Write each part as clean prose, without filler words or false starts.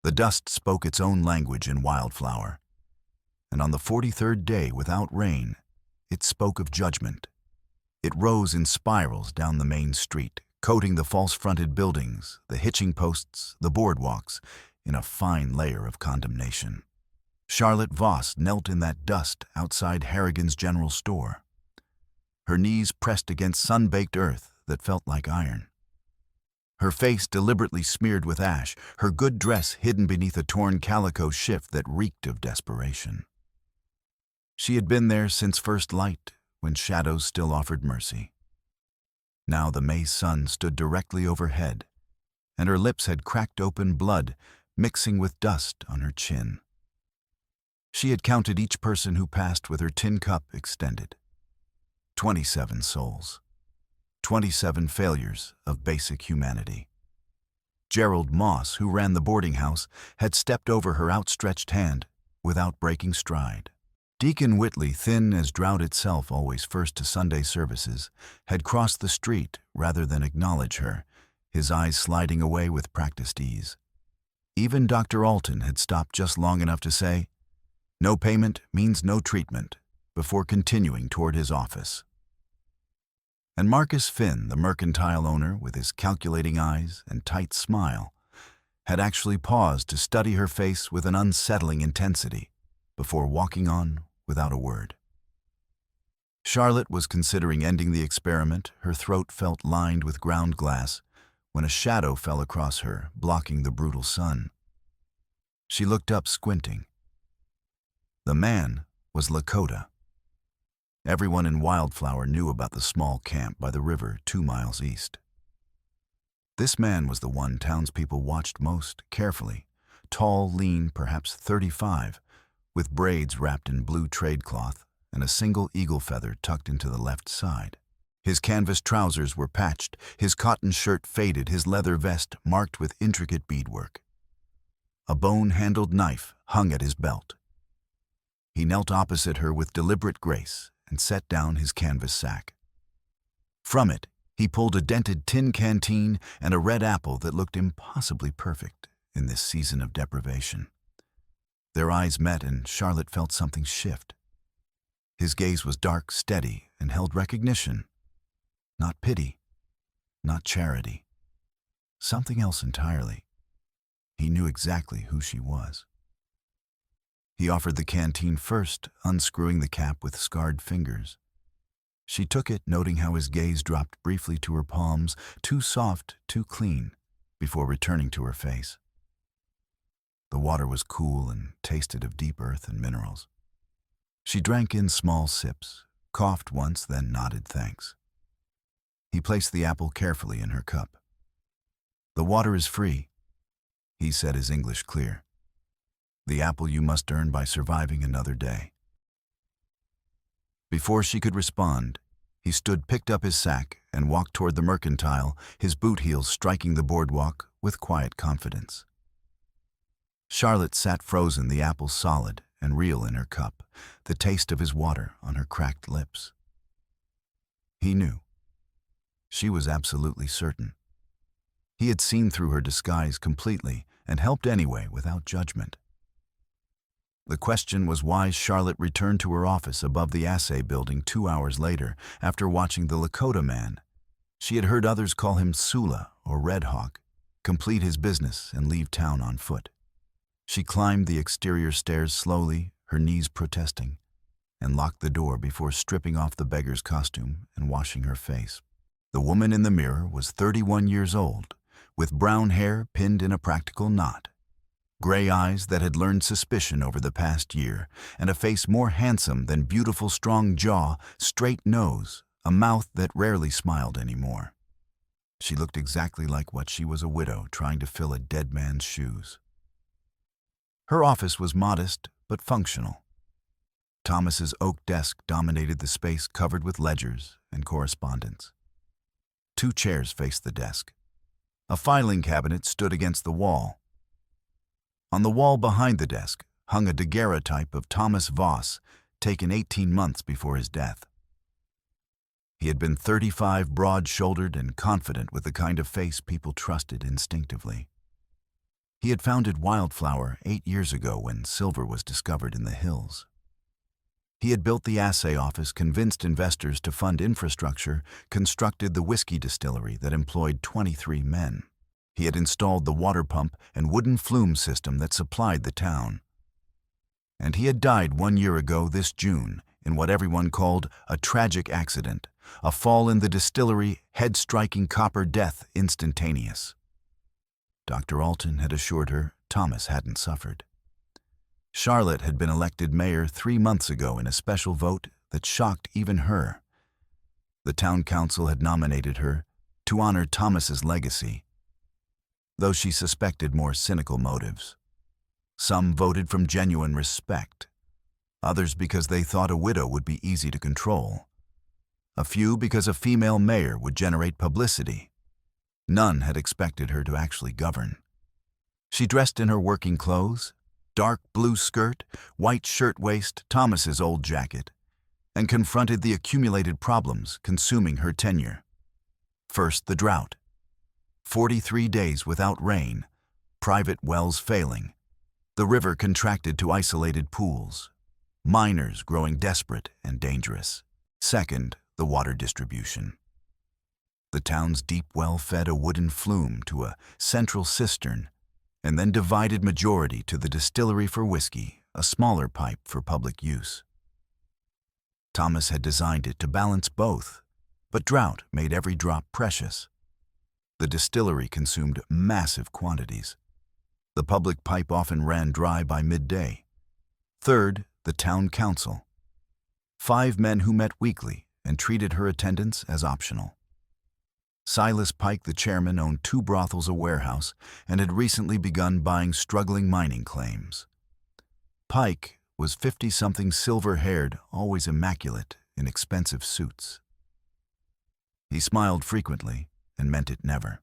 The dust spoke its own language in wildflower, and on the 43rd day without rain, it spoke of judgment. It rose in spirals down the main street, coating the false-fronted buildings, the hitching posts, the boardwalks, in a fine layer of condemnation. Charlotte Voss knelt in that dust outside Harrigan's General Store, her knees pressed against sun-baked earth that felt like iron. Her face deliberately smeared with ash, her good dress hidden beneath a torn calico shift that reeked of desperation. She had been there since first light, when shadows still offered mercy. Now the May sun stood directly overhead, and her lips had cracked open blood, mixing with dust on her chin. She had counted each person who passed with her tin cup extended. 27 souls. 27 failures of basic humanity. Gerald Moss, who ran the boarding house, had stepped over her outstretched hand without breaking stride. Deacon Whitley, thin as drought itself always first to Sunday services, had crossed the street rather than acknowledge her, his eyes sliding away with practiced ease. Even Dr. Alton had stopped just long enough to say, "No payment means no treatment," before continuing toward his office. And Marcus Finn, the mercantile owner, with his calculating eyes and tight smile, had actually paused to study her face with an unsettling intensity before walking on without a word. Charlotte was considering ending the experiment, her throat felt lined with ground glass, when a shadow fell across her, blocking the brutal sun. She looked up, squinting. The man was Lakota. Everyone in Wildflower knew about the small camp by the river 2 miles east. This man was the one townspeople watched most carefully, tall, lean, perhaps 35, with braids wrapped in blue trade cloth and a single eagle feather tucked into the left side. His canvas trousers were patched, his cotton shirt faded, his leather vest marked with intricate beadwork. A bone-handled knife hung at his belt. He knelt opposite her with deliberate grace and set down his canvas sack. From it, he pulled a dented tin canteen and a red apple that looked impossibly perfect in this season of deprivation. Their eyes met, and Charlotte felt something shift. His gaze was dark, steady, and held recognition. Not pity, not charity. Something else entirely. He knew exactly who she was. He offered the canteen first, unscrewing the cap with scarred fingers. She took it, noting how his gaze dropped briefly to her palms, too soft, too clean, before returning to her face. The water was cool and tasted of deep earth and minerals. She drank in small sips, coughed once, then nodded thanks. He placed the apple carefully in her cup. "The water is free," he said, his English clear. "The apple you must earn by surviving another day." Before she could respond, he picked up his sack, and walked toward the mercantile, his boot heels striking the boardwalk with quiet confidence. Charlotte sat frozen, the apple solid and real in her cup, the taste of his water on her cracked lips. He knew. She was absolutely certain. He had seen through her disguise completely and helped anyway without judgment. The question was why Charlotte returned to her office above the assay building 2 hours later after watching the Lakota man. She had heard others call him Sula or Red Hawk, complete his business and leave town on foot. She climbed the exterior stairs slowly, her knees protesting, and locked the door before stripping off the beggar's costume and washing her face. The woman in the mirror was 31 years old, with brown hair pinned in a practical knot, gray eyes that had learned suspicion over the past year, and a face more handsome than beautiful strong jaw, straight nose, a mouth that rarely smiled anymore. She looked exactly like what she was, a widow trying to fill a dead man's shoes. Her office was modest but functional. Thomas's oak desk dominated the space covered with ledgers and correspondence. 2 chairs faced the desk. A filing cabinet stood against the wall. On the wall behind the desk hung a daguerreotype of Thomas Voss, taken 18 months before his death. He had been 35, broad-shouldered and confident, with the kind of face people trusted instinctively. He had founded Wildflower 8 years ago when silver was discovered in the hills. He had built the assay office, convinced investors to fund infrastructure, constructed the whiskey distillery that employed 23 men. He had installed the water pump and wooden flume system that supplied the town. And he had died 1 year ago this June in what everyone called a tragic accident, a fall in the distillery, head-striking copper death instantaneous. Dr. Alton had assured her Thomas hadn't suffered. Charlotte had been elected mayor 3 months ago in a special vote that shocked even her. The town council had nominated her to honor Thomas's legacy, though she suspected more cynical motives. Some voted from genuine respect, others because they thought a widow would be easy to control, a few because a female mayor would generate publicity. None had expected her to actually govern. She dressed in her working clothes, dark blue skirt, white shirtwaist, Thomas's old jacket, and confronted the accumulated problems consuming her tenure. First, the drought. 43 days without rain, private wells failing, the river contracted to isolated pools, miners growing desperate and dangerous. Second, the water distribution. The town's deep well fed a wooden flume to a central cistern and then divided majority to the distillery for whiskey, a smaller pipe for public use. Thomas had designed it to balance both, but drought made every drop precious. The distillery consumed massive quantities. The public pipe often ran dry by midday. Third, the town council. 5 men who met weekly and treated her attendance as optional. Silas Pike, the chairman, owned 2 brothels, a warehouse, and had recently begun buying struggling mining claims. Pike was 50-something, silver-haired, always immaculate in expensive suits. He smiled frequently and meant it never.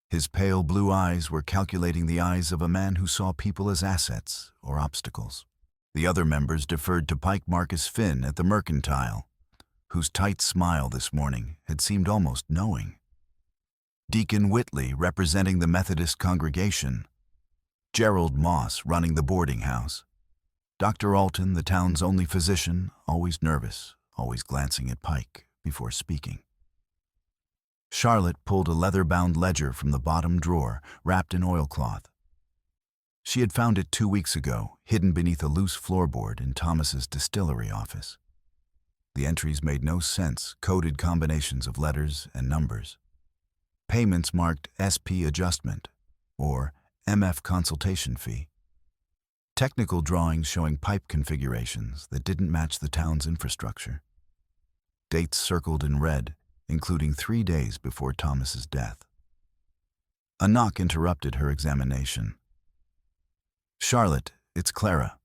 His pale blue eyes were calculating the eyes of a man who saw people as assets or obstacles. The other members deferred to Pike Marcus Finn at the Mercantile, whose tight smile this morning had seemed almost knowing. Deacon Whitley representing the Methodist congregation, Gerald Moss running the boarding house, Dr. Alton, the town's only physician, always nervous, always glancing at Pike before speaking. Charlotte pulled a leather-bound ledger from the bottom drawer, wrapped in oilcloth. She had found it 2 weeks ago, hidden beneath a loose floorboard in Thomas's distillery office. The entries made no sense, coded combinations of letters and numbers. Payments marked SP adjustment or MF consultation fee. Technical drawings showing pipe configurations that didn't match the town's infrastructure. Dates circled in red, including 3 days before Thomas's death. A knock interrupted her examination. "Charlotte, it's Clara."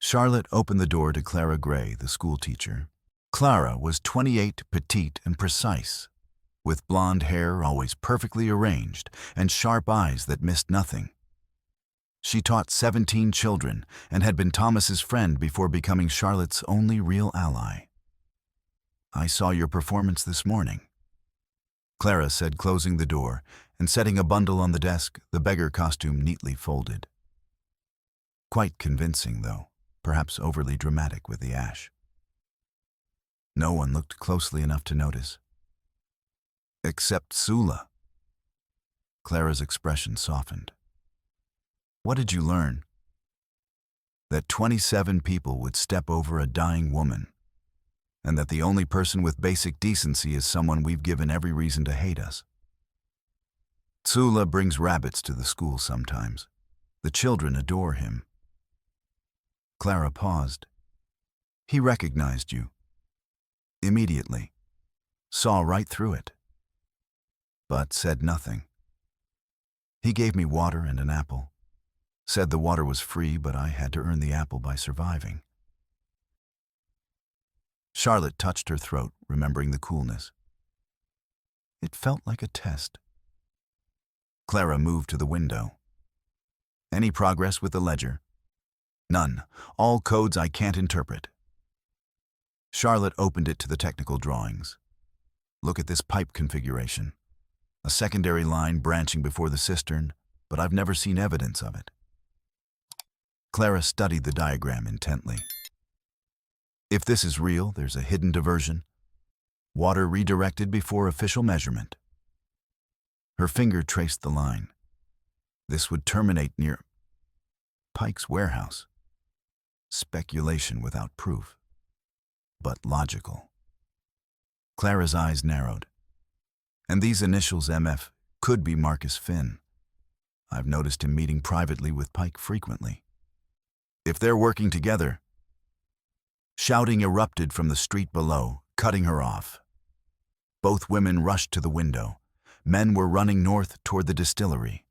Charlotte opened the door to Clara Gray, the schoolteacher. Clara was 28, petite and precise, with blonde hair always perfectly arranged and sharp eyes that missed nothing. She taught 17 children and had been Thomas's friend before becoming Charlotte's only real ally. "I saw your performance this morning," Clara said, closing the door and setting a bundle on the desk, the beggar costume neatly folded. Quite convincing, though. Perhaps overly dramatic with the ash. No one looked closely enough to notice. Except Sula. Clara's expression softened. "What did you learn?" "That 27 people would step over a dying woman, and that the only person with basic decency is someone we've given every reason to hate us. Sula brings rabbits to the school sometimes. The children adore him." Clara paused. "He recognized you. Immediately. Saw right through it. But said nothing. He gave me water and an apple. Said the water was free, but I had to earn the apple by surviving." Charlotte touched her throat, remembering the coolness. It felt like a test. Clara moved to the window. "Any progress with the ledger?" "None. All codes I can't interpret." Charlotte opened it to the technical drawings. "Look at this pipe configuration. a secondary line branching before the cistern, but I've never seen evidence of it. Clara studied the diagram intently. If this is real, there's a hidden diversion. Water redirected before official measurement. Her finger traced the line. This would terminate near Pike's warehouse. Speculation without proof, but logical. Clara's eyes narrowed. And these initials MF could be Marcus Finn. I've noticed him meeting privately with Pike frequently. If they're working together... Shouting erupted from the street below, cutting her off. Both women rushed to the window. Men were running north toward the distillery.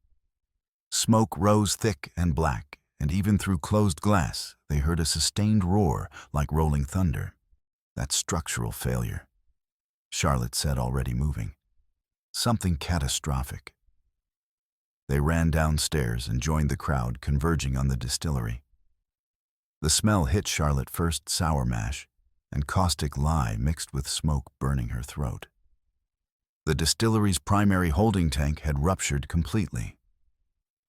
Smoke rose thick and black, and even through closed glass, they heard a sustained roar like rolling thunder. That's structural failure, Charlotte said, already moving. Something catastrophic. They ran downstairs and joined the crowd converging on the distillery. The smell hit Charlotte first sour mash and caustic lye mixed with smoke burning her throat. The distillery's primary holding tank had ruptured completely.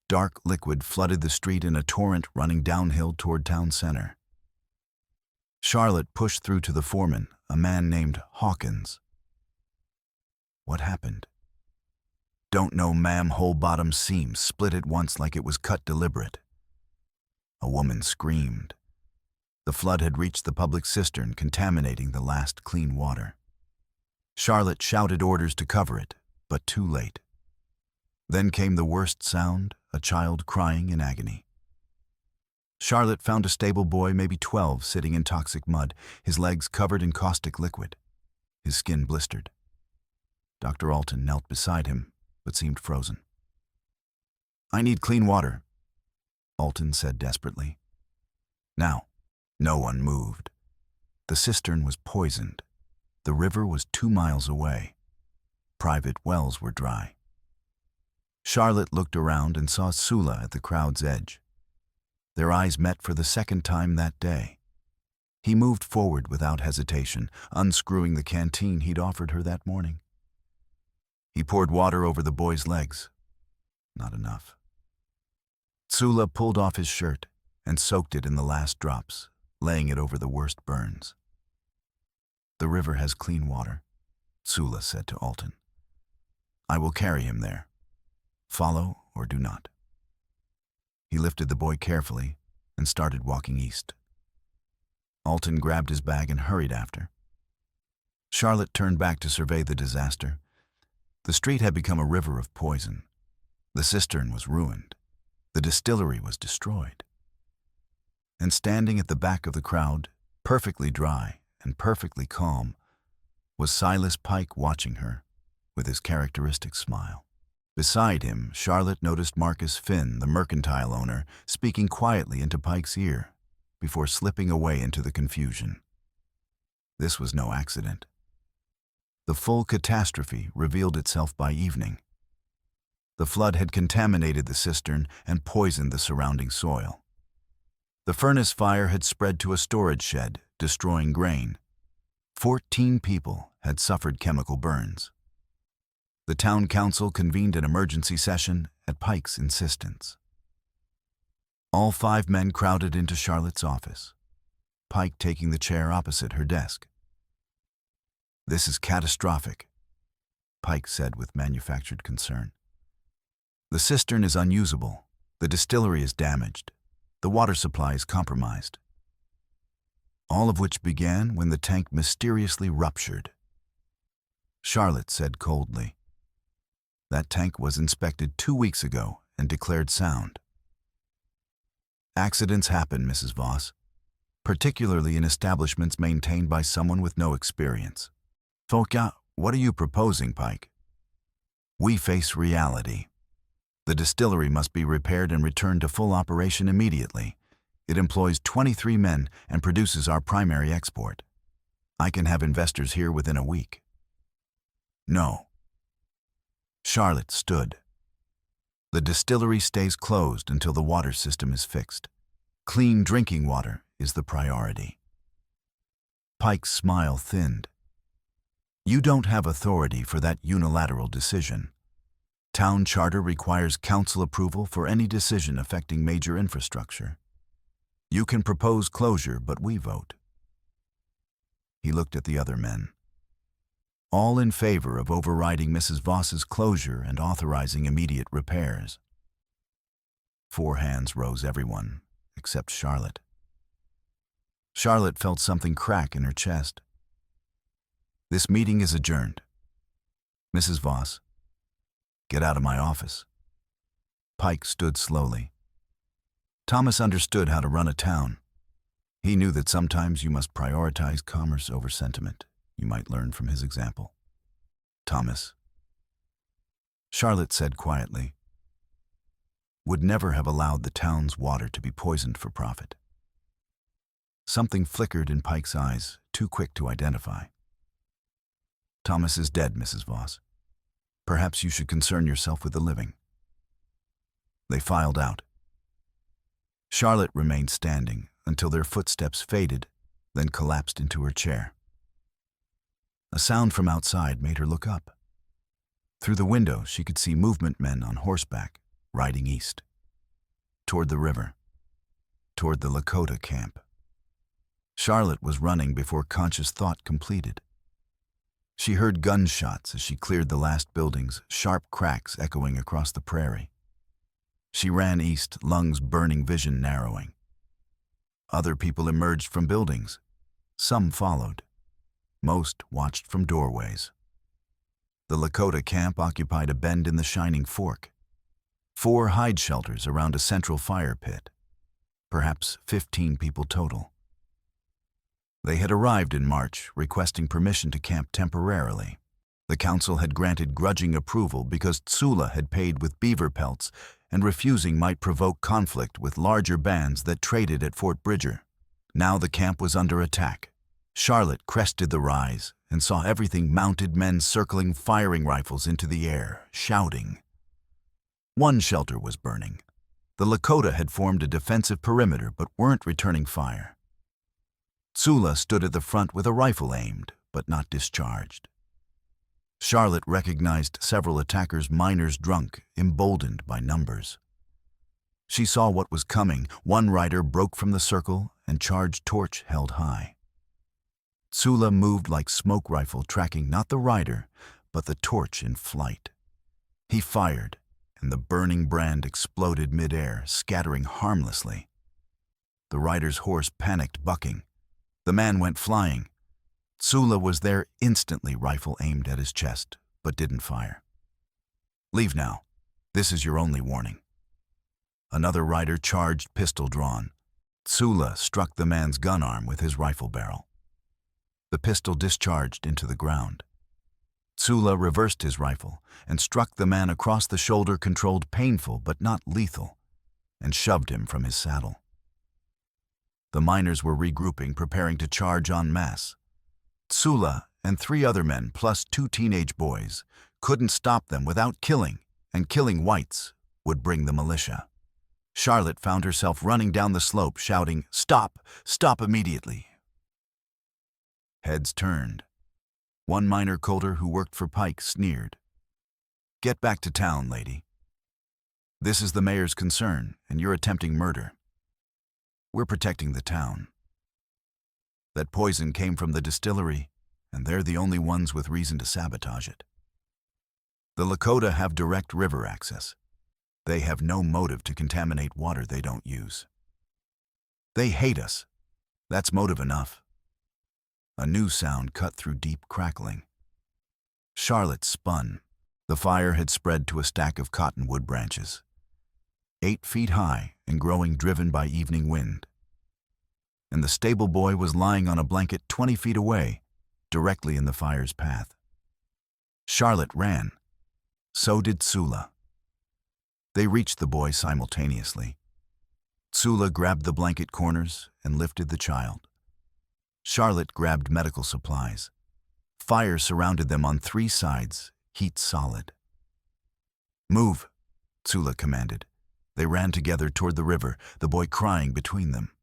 Dark liquid flooded the street in a torrent running downhill toward town center. Charlotte pushed through to the foreman, a man named Hawkins. What happened? Don't know, ma'am. Whole bottom seam split at once like it was cut deliberate. A woman screamed. The flood had reached the public cistern, contaminating the last clean water. Charlotte shouted orders to cover it, but too late. Then came the worst sound, a child crying in agony. Charlotte found a stable boy, maybe 12, sitting in toxic mud, his legs covered in caustic liquid, his skin blistered. Dr. Alton knelt beside him, but seemed frozen. "I need clean water," Alton said desperately. Now, no one moved. The cistern was poisoned. The river was 2 miles away. Private wells were dry. Charlotte looked around and saw Sula at the crowd's edge. Their eyes met for the second time that day. He moved forward without hesitation, unscrewing the canteen he'd offered her that morning. He poured water over the boy's legs. Not enough. Sula pulled off his shirt and soaked it in the last drops, laying it over the worst burns. "The river has clean water," Sula said to Alton. "I will carry him there. Follow or do not." He lifted the boy carefully and started walking east. Alton grabbed his bag and hurried after. Charlotte turned back to survey the disaster. The street had become a river of poison. The cistern was ruined. The distillery was destroyed. And standing at the back of the crowd, perfectly dry and perfectly calm, was Silas Pike, watching her with his characteristic smile. Beside him, Charlotte noticed Marcus Finn, the mercantile owner, speaking quietly into Pike's ear before slipping away into the confusion. This was no accident. The full catastrophe revealed itself by evening. The flood had contaminated the cistern and poisoned the surrounding soil. The furnace fire had spread to a storage shed, destroying grain. 14 people had suffered chemical burns. The town council convened an emergency session at Pike's insistence. All 5 men crowded into Charlotte's office, Pike taking the chair opposite her desk. "This is catastrophic," Pike said with manufactured concern. "The cistern is unusable, the distillery is damaged, the water supply is compromised. All of which began when the tank mysteriously ruptured." Charlotte said coldly, "That tank was inspected 2 weeks ago and declared sound." "Accidents happen, Mrs. Voss, particularly in establishments maintained by someone with no experience." "Folka, what are you proposing, Pike?" "We face reality. The distillery must be repaired and returned to full operation immediately. It employs 23 men and produces our primary export. I can have investors here within a week." "No." Charlotte stood. "The distillery stays closed until the water system is fixed. Clean drinking water is the priority." Pike's smile thinned. "You don't have authority for that unilateral decision. Town charter requires council approval for any decision affecting major infrastructure. You can propose closure, but we vote. He looked at the other men. All in favor of overriding Mrs. Voss's closure and authorizing immediate repairs. 4 hands rose, everyone, except Charlotte. Charlotte felt something crack in her chest. This meeting is adjourned. Mrs. Voss, get out of my office. Pike stood slowly. Thomas understood how to run a town. He knew that sometimes you must prioritize commerce over sentiment. You might learn from his example. Thomas, Charlotte said quietly, would never have allowed the town's water to be poisoned for profit. Something flickered in Pike's eyes, too quick to identify. Thomas is dead, Mrs. Voss. Perhaps you should concern yourself with the living. They filed out. Charlotte remained standing until their footsteps faded, then collapsed into her chair. A sound from outside made her look up. Through the window, she could see movement men on horseback, riding east, toward the river, toward the Lakota camp. Charlotte was running before conscious thought completed. She heard gunshots as she cleared the last buildings, sharp cracks echoing across the prairie. She ran east, lungs burning, vision narrowing. Other people emerged from buildings. Some followed. Most watched from doorways. The Lakota camp occupied a bend in the Shining Fork. 4 hide shelters around a central fire pit. Perhaps 15 people total. They had arrived in March, requesting permission to camp temporarily. The council had granted grudging approval because Tsula had paid with beaver pelts, and refusing might provoke conflict with larger bands that traded at Fort Bridger. Now the camp was under attack. Charlotte crested the rise and saw everything: mounted men circling firing rifles into the air, shouting. One shelter was burning. The Lakota had formed a defensive perimeter but weren't returning fire. Tsula stood at the front with a rifle aimed, but not discharged. Charlotte recognized several attackers, miners drunk, emboldened by numbers. She saw what was coming. One rider broke from the circle and charged, torch held high. Tsula moved like smoke rifle, tracking not the rider, but the torch in flight. He fired, and the burning brand exploded midair, scattering harmlessly. The rider's horse panicked, bucking. The man went flying. Tsula was there instantly, rifle aimed at his chest, but didn't fire. Leave now. This is your only warning. Another rider charged, pistol drawn. Tsula struck the man's gun arm with his rifle barrel. The pistol discharged into the ground. Tsula reversed his rifle and struck the man across the shoulder, controlled, painful but not lethal, and shoved him from his saddle. The miners were regrouping, preparing to charge en masse. Tsula and 3 other men, plus 2 teenage boys, couldn't stop them without killing, and killing whites would bring the militia. Charlotte found herself running down the slope, shouting, "Stop! Stop immediately!" Heads turned. One miner colder who worked for Pike sneered. "Get back to town, lady. This is the mayor's concern, and you're attempting murder. We're protecting the town. That poison came from the distillery, and they're the only ones with reason to sabotage it. The Lakota have direct river access. They have no motive to contaminate water they don't use. They hate us. That's motive enough." A new sound cut through deep crackling. Charlotte spun. The fire had spread to a stack of cottonwood branches, 8 feet high and growing, driven by evening wind. And the stable boy was lying on a blanket 20 feet away, directly in the fire's path. Charlotte ran. So did Tsula. They reached the boy simultaneously. Tsula grabbed the blanket corners and lifted the child. Charlotte grabbed medical supplies. Fire surrounded them on 3 sides, heat solid. "Move," Tsula commanded. They ran together toward the river, the boy crying between them.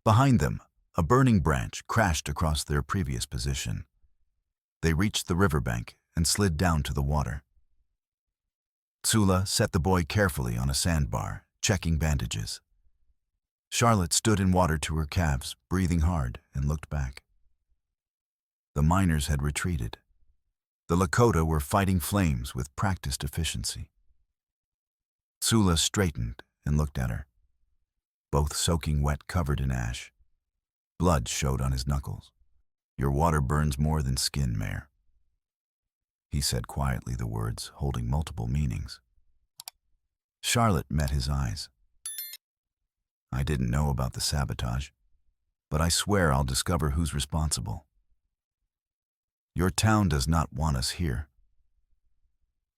Behind them, a burning branch crashed across their previous position. They reached the riverbank and slid down to the water. Tsula set the boy carefully on a sandbar, checking bandages. Charlotte stood in water to her calves, breathing hard, and looked back. The miners had retreated. The Lakota were fighting flames with practiced efficiency. Tsula straightened and looked at her, both soaking wet, covered in ash. Blood showed on his knuckles. "Your water burns more than skin, Mayor." He said quietly, the words holding multiple meanings. Charlotte met his eyes. "I didn't know about the sabotage, but I swear I'll discover who's responsible. Your town does not want us here.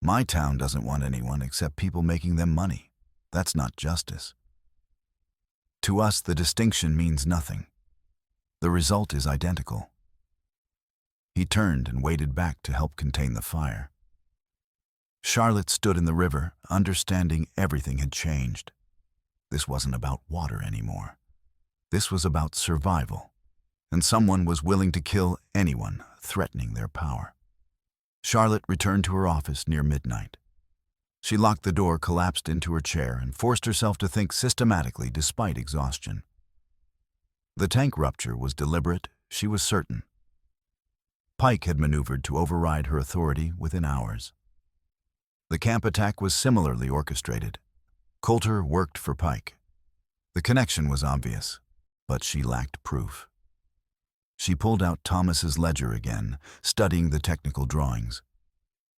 My town doesn't want anyone except people making them money. That's not justice. To us, the distinction means nothing. The result is identical." He turned and waded back to help contain the fire. Charlotte stood in the river, understanding everything had changed. This wasn't about water anymore. This was about survival, and someone was willing to kill anyone threatening their power. Charlotte returned to her office near midnight. She locked the door, collapsed into her chair, and forced herself to think systematically despite exhaustion. The tank rupture was deliberate, she was certain. Pike had maneuvered to override her authority within hours. The camp attack was similarly orchestrated. Coulter worked for Pike. The connection was obvious, but she lacked proof. She pulled out Thomas's ledger again, studying the technical drawings.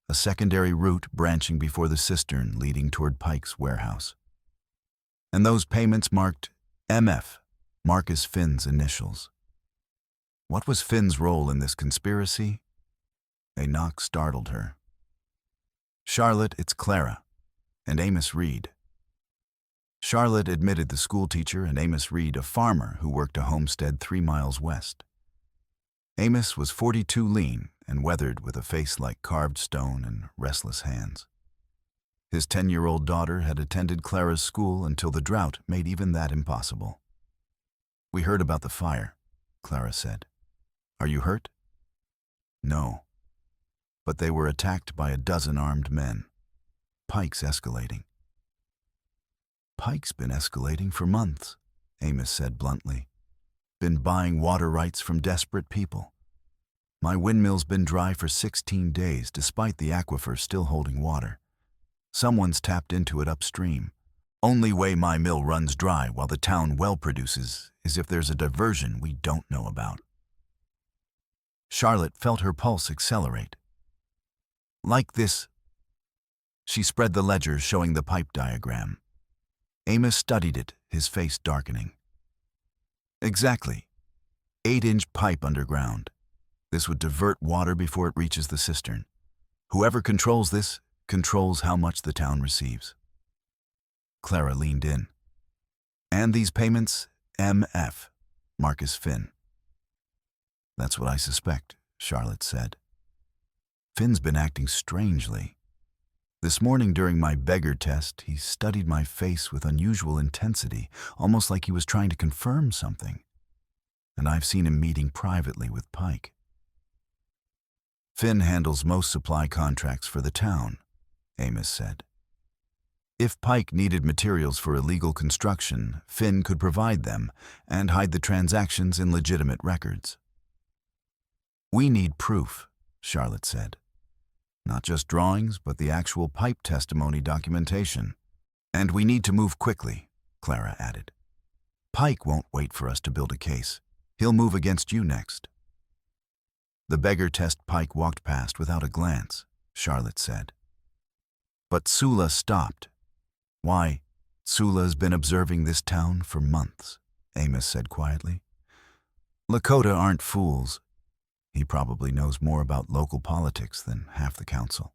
A secondary route branching before the cistern leading toward Pike's warehouse. And those payments marked MF, Marcus Finn's initials. What was Finn's role in this conspiracy? A knock startled her. "Charlotte, it's Clara, and Amos Reed." Charlotte admitted the schoolteacher and Amos Reed, a farmer who worked a homestead 3 miles west. Amos was 42, lean and weathered, with a face like carved stone and restless hands. His 10-year-old daughter had attended Clara's school until the drought made even that impossible. "We heard about the fire," Clara said. "Are you hurt?" "No. But they were attacked by a dozen armed men. Pike's escalating." "Pike's been escalating for months," Amos said bluntly. "Been buying water rights from desperate people. My windmill's been dry for 16 days, despite the aquifer still holding water. Someone's tapped into it upstream. Only way my mill runs dry while the town well produces is if there's a diversion we don't know about." Charlotte felt her pulse accelerate. "Like this." She spread the ledger showing the pipe diagram. Amos studied it, his face darkening. "Exactly. 8-inch pipe underground. This would divert water before it reaches the cistern. Whoever controls this controls how much the town receives." Clara leaned in. "And these payments, MF, Marcus Finn." "That's what I suspect," Charlotte said. "Finn's been acting strangely. This morning during my Beggar test, he studied my face with unusual intensity, almost like he was trying to confirm something. And I've seen him meeting privately with Pike." "Finn handles most supply contracts for the town," Amos said. "If Pike needed materials for illegal construction, Finn could provide them and hide the transactions in legitimate records." "We need proof," Charlotte said. "Not just drawings, but the actual pipe testimony documentation. And we need to move quickly," Clara added. "Pike won't wait for us to build a case. He'll move against you next." "The Beggar test Pike walked past without a glance," Charlotte said. But Tsula stopped. "Why, Tsula's been observing this town for months," Amos said quietly. "Lakota aren't fools. He probably knows more about local politics than half the council.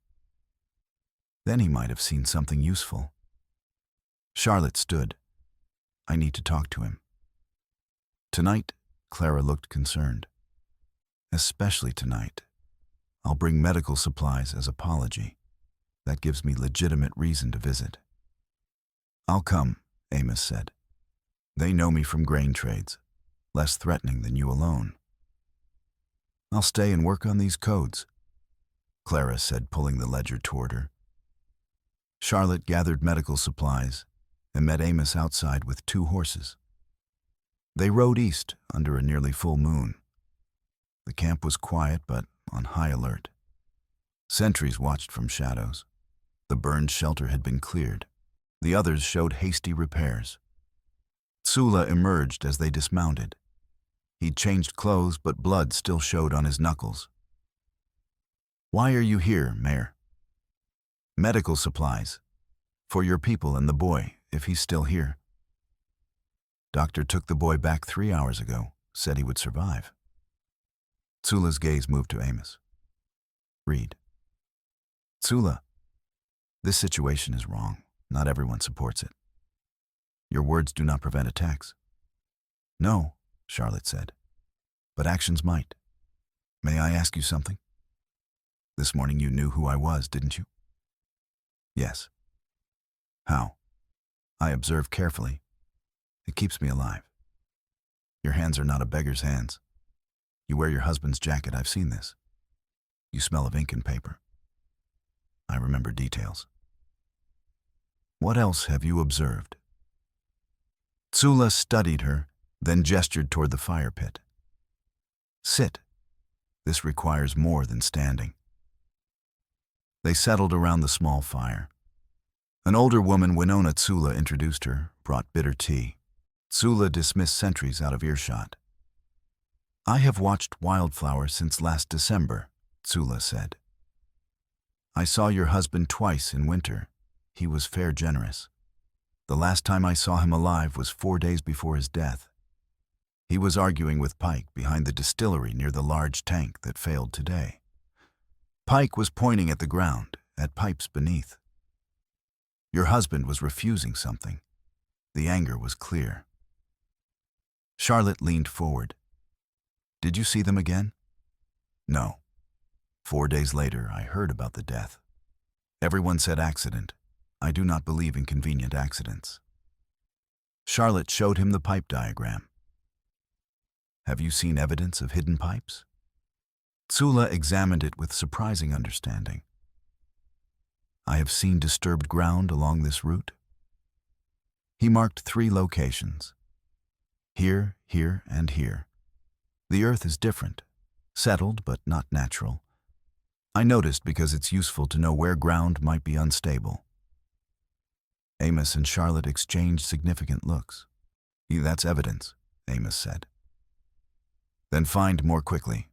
Then he might have seen something useful." Charlotte stood. "I need to talk to him." "Tonight?" Clara looked concerned. "Especially tonight. I'll bring medical supplies as apology. That gives me legitimate reason to visit." "I'll come," Amos said. "They know me from grain trades. Less threatening than you alone." "I'll stay and work on these codes," Clara said, pulling the ledger toward her. Charlotte gathered medical supplies and met Amos outside with 2 horses. They rode east under a nearly full moon. The camp was quiet but on high alert. Sentries watched from shadows. The burned shelter had been cleared. The others showed hasty repairs. Tsula emerged as they dismounted. He'd changed clothes, but blood still showed on his knuckles. "Why are you here, Mayor?" "Medical supplies. For your people and the boy, if he's still here." "Doctor took the boy back 3 hours ago, said he would survive." Tsula's gaze moved to Amos. "Read." "Tsula, this situation is wrong. Not everyone supports it. Your words do not prevent attacks." "No," Charlotte said, "but actions might. May I ask you something? This morning you knew who I was, didn't you?" "Yes." "How?" "I observe carefully. It keeps me alive. Your hands are not a beggar's hands. You wear your husband's jacket, I've seen this. You smell of ink and paper. I remember details. What else have you observed?" Tsula studied her, then gestured toward the fire pit. "Sit. This requires more than standing." They settled around the small fire. An older woman, Winona Tsula introduced her, brought bitter tea. Tsula dismissed sentries out of earshot. "I have watched Wildflower since last December," Tsula said. "I saw your husband twice in winter. He was fair generous. The last time I saw him alive was 4 days before his death. He was arguing with Pike behind the distillery near the large tank that failed today. Pike was pointing at the ground, at pipes beneath. Your husband was refusing something. The anger was clear." Charlotte leaned forward. "Did you see them again?" "No. 4 days later, I heard about the death. Everyone said accident. I do not believe in convenient accidents." Charlotte showed him the pipe diagram. "Have you seen evidence of hidden pipes?" Tsula examined it with surprising understanding. "I have seen disturbed ground along this route." He marked 3 locations. Here, here, and here. The earth is different, settled but not natural. I noticed because it's useful to know where ground might be unstable." Amos and Charlotte exchanged significant looks. "That's evidence," Amos said. "Then find more quickly,"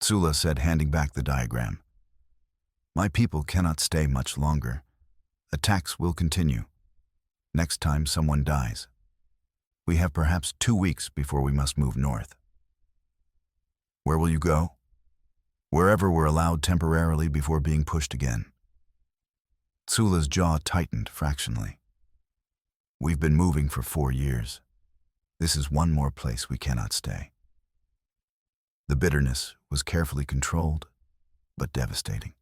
Tsula said, handing back the diagram. "My people cannot stay much longer. Attacks will continue. Next time someone dies. We have perhaps 2 weeks before we must move north." "Where will you go?" "Wherever we're allowed temporarily before being pushed again." Tsula's jaw tightened fractionally. "We've been moving for 4 years. This is one more place we cannot stay." The bitterness was carefully controlled, but devastating.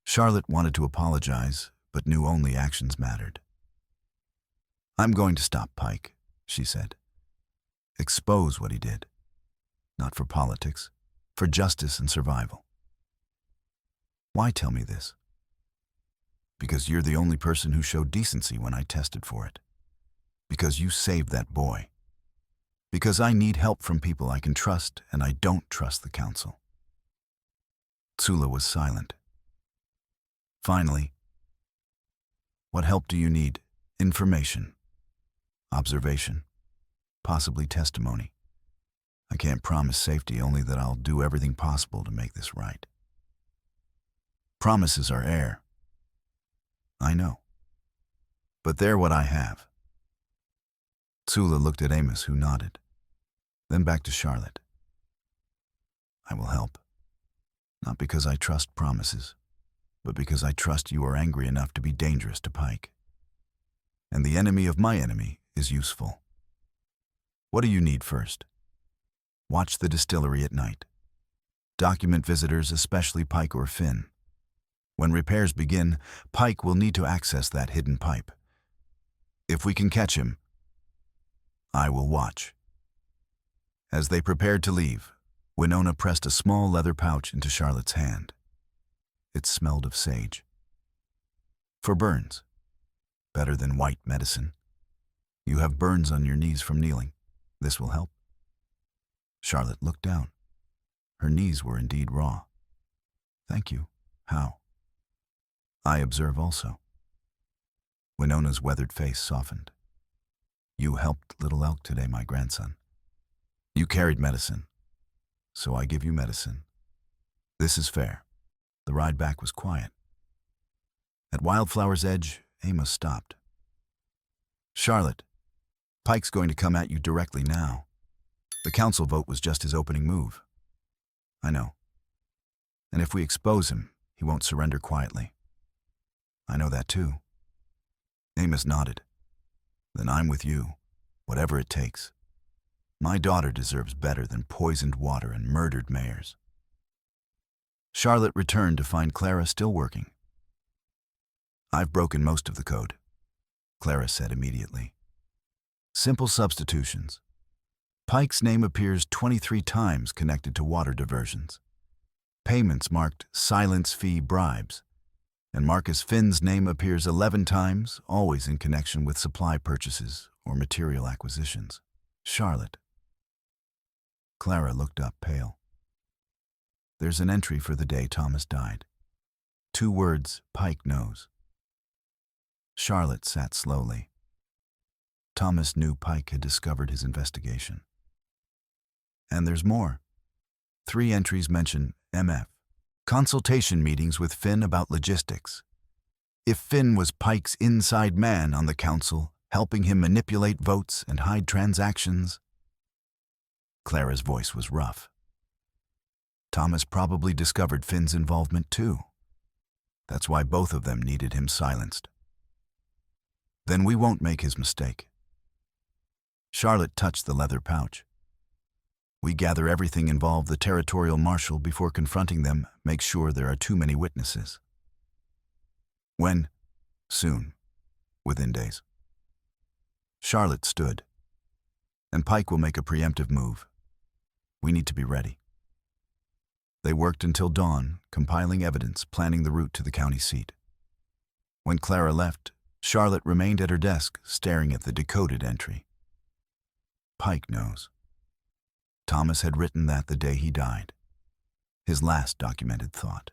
Charlotte wanted to apologize, but knew only actions mattered. "I'm going to stop Pike," she said. "Expose what he did. Not for politics, for justice and survival." "Why tell me this?" "Because you're the only person who showed decency when I tested for it. Because you saved that boy. Because I need help from people I can trust, and I don't trust the council." Tsula was silent. Finally, "What help do you need? Information, observation, possibly testimony. I can't promise safety, only that I'll do everything possible to make this right." "Promises are air." "I know. But they're what I have." Tsula looked at Amos, who nodded, then back to Charlotte. "I will help. Not because I trust promises, but because I trust you are angry enough to be dangerous to Pike. And the enemy of my enemy is useful. What do you need first? Watch the distillery at night. Document visitors, especially Pike or Finn. When repairs begin, Pike will need to access that hidden pipe. If we can catch him, I will watch." As they prepared to leave, Winona pressed a small leather pouch into Charlotte's hand. It smelled of sage. For burns. Better than white medicine. You have burns on your knees from kneeling. This will help. Charlotte looked down. Her knees were indeed raw. Thank you. How? I observe also. Winona's weathered face softened. You helped little Elk today, my grandson. You carried medicine, so I give you medicine. This is fair. The ride back was quiet. At Wildflower's edge, Amos stopped. Charlotte, Pike's going to come at you directly now. The council vote was just his opening move. I know. And if we expose him, he won't surrender quietly. I know that too. Amos nodded. Then I'm with you, whatever it takes. My daughter deserves better than poisoned water and murdered mayors. Charlotte returned to find Clara still working. I've broken most of the code, Clara said immediately. Simple substitutions. Pike's name appears 23 times connected to water diversions. Payments marked silence fee bribes. And Marcus Finn's name appears 11 times, always in connection with supply purchases or material acquisitions. Charlotte. Clara looked up, pale. There's an entry for the day Thomas died. 2 words Pike knows. Charlotte sat slowly. Thomas knew Pike had discovered his investigation. And there's more. 3 entries mention MF. Consultation meetings with Finn about logistics. If Finn was Pike's inside man on the council, helping him manipulate votes and hide transactions. Clara's voice was rough. Thomas probably discovered Finn's involvement too. That's why both of them needed him silenced. Then we won't make his mistake. Charlotte touched the leather pouch. We gather everything involved the territorial marshal before confronting them, make sure there are too many witnesses. When? Soon. Within days. Charlotte stood. And Pike will make a preemptive move. We need to be ready. They worked until dawn, compiling evidence, planning the route to the county seat. When Clara left, Charlotte remained at her desk, staring at the decoded entry. Pike knows. Thomas had written that the day he died. His last documented thought.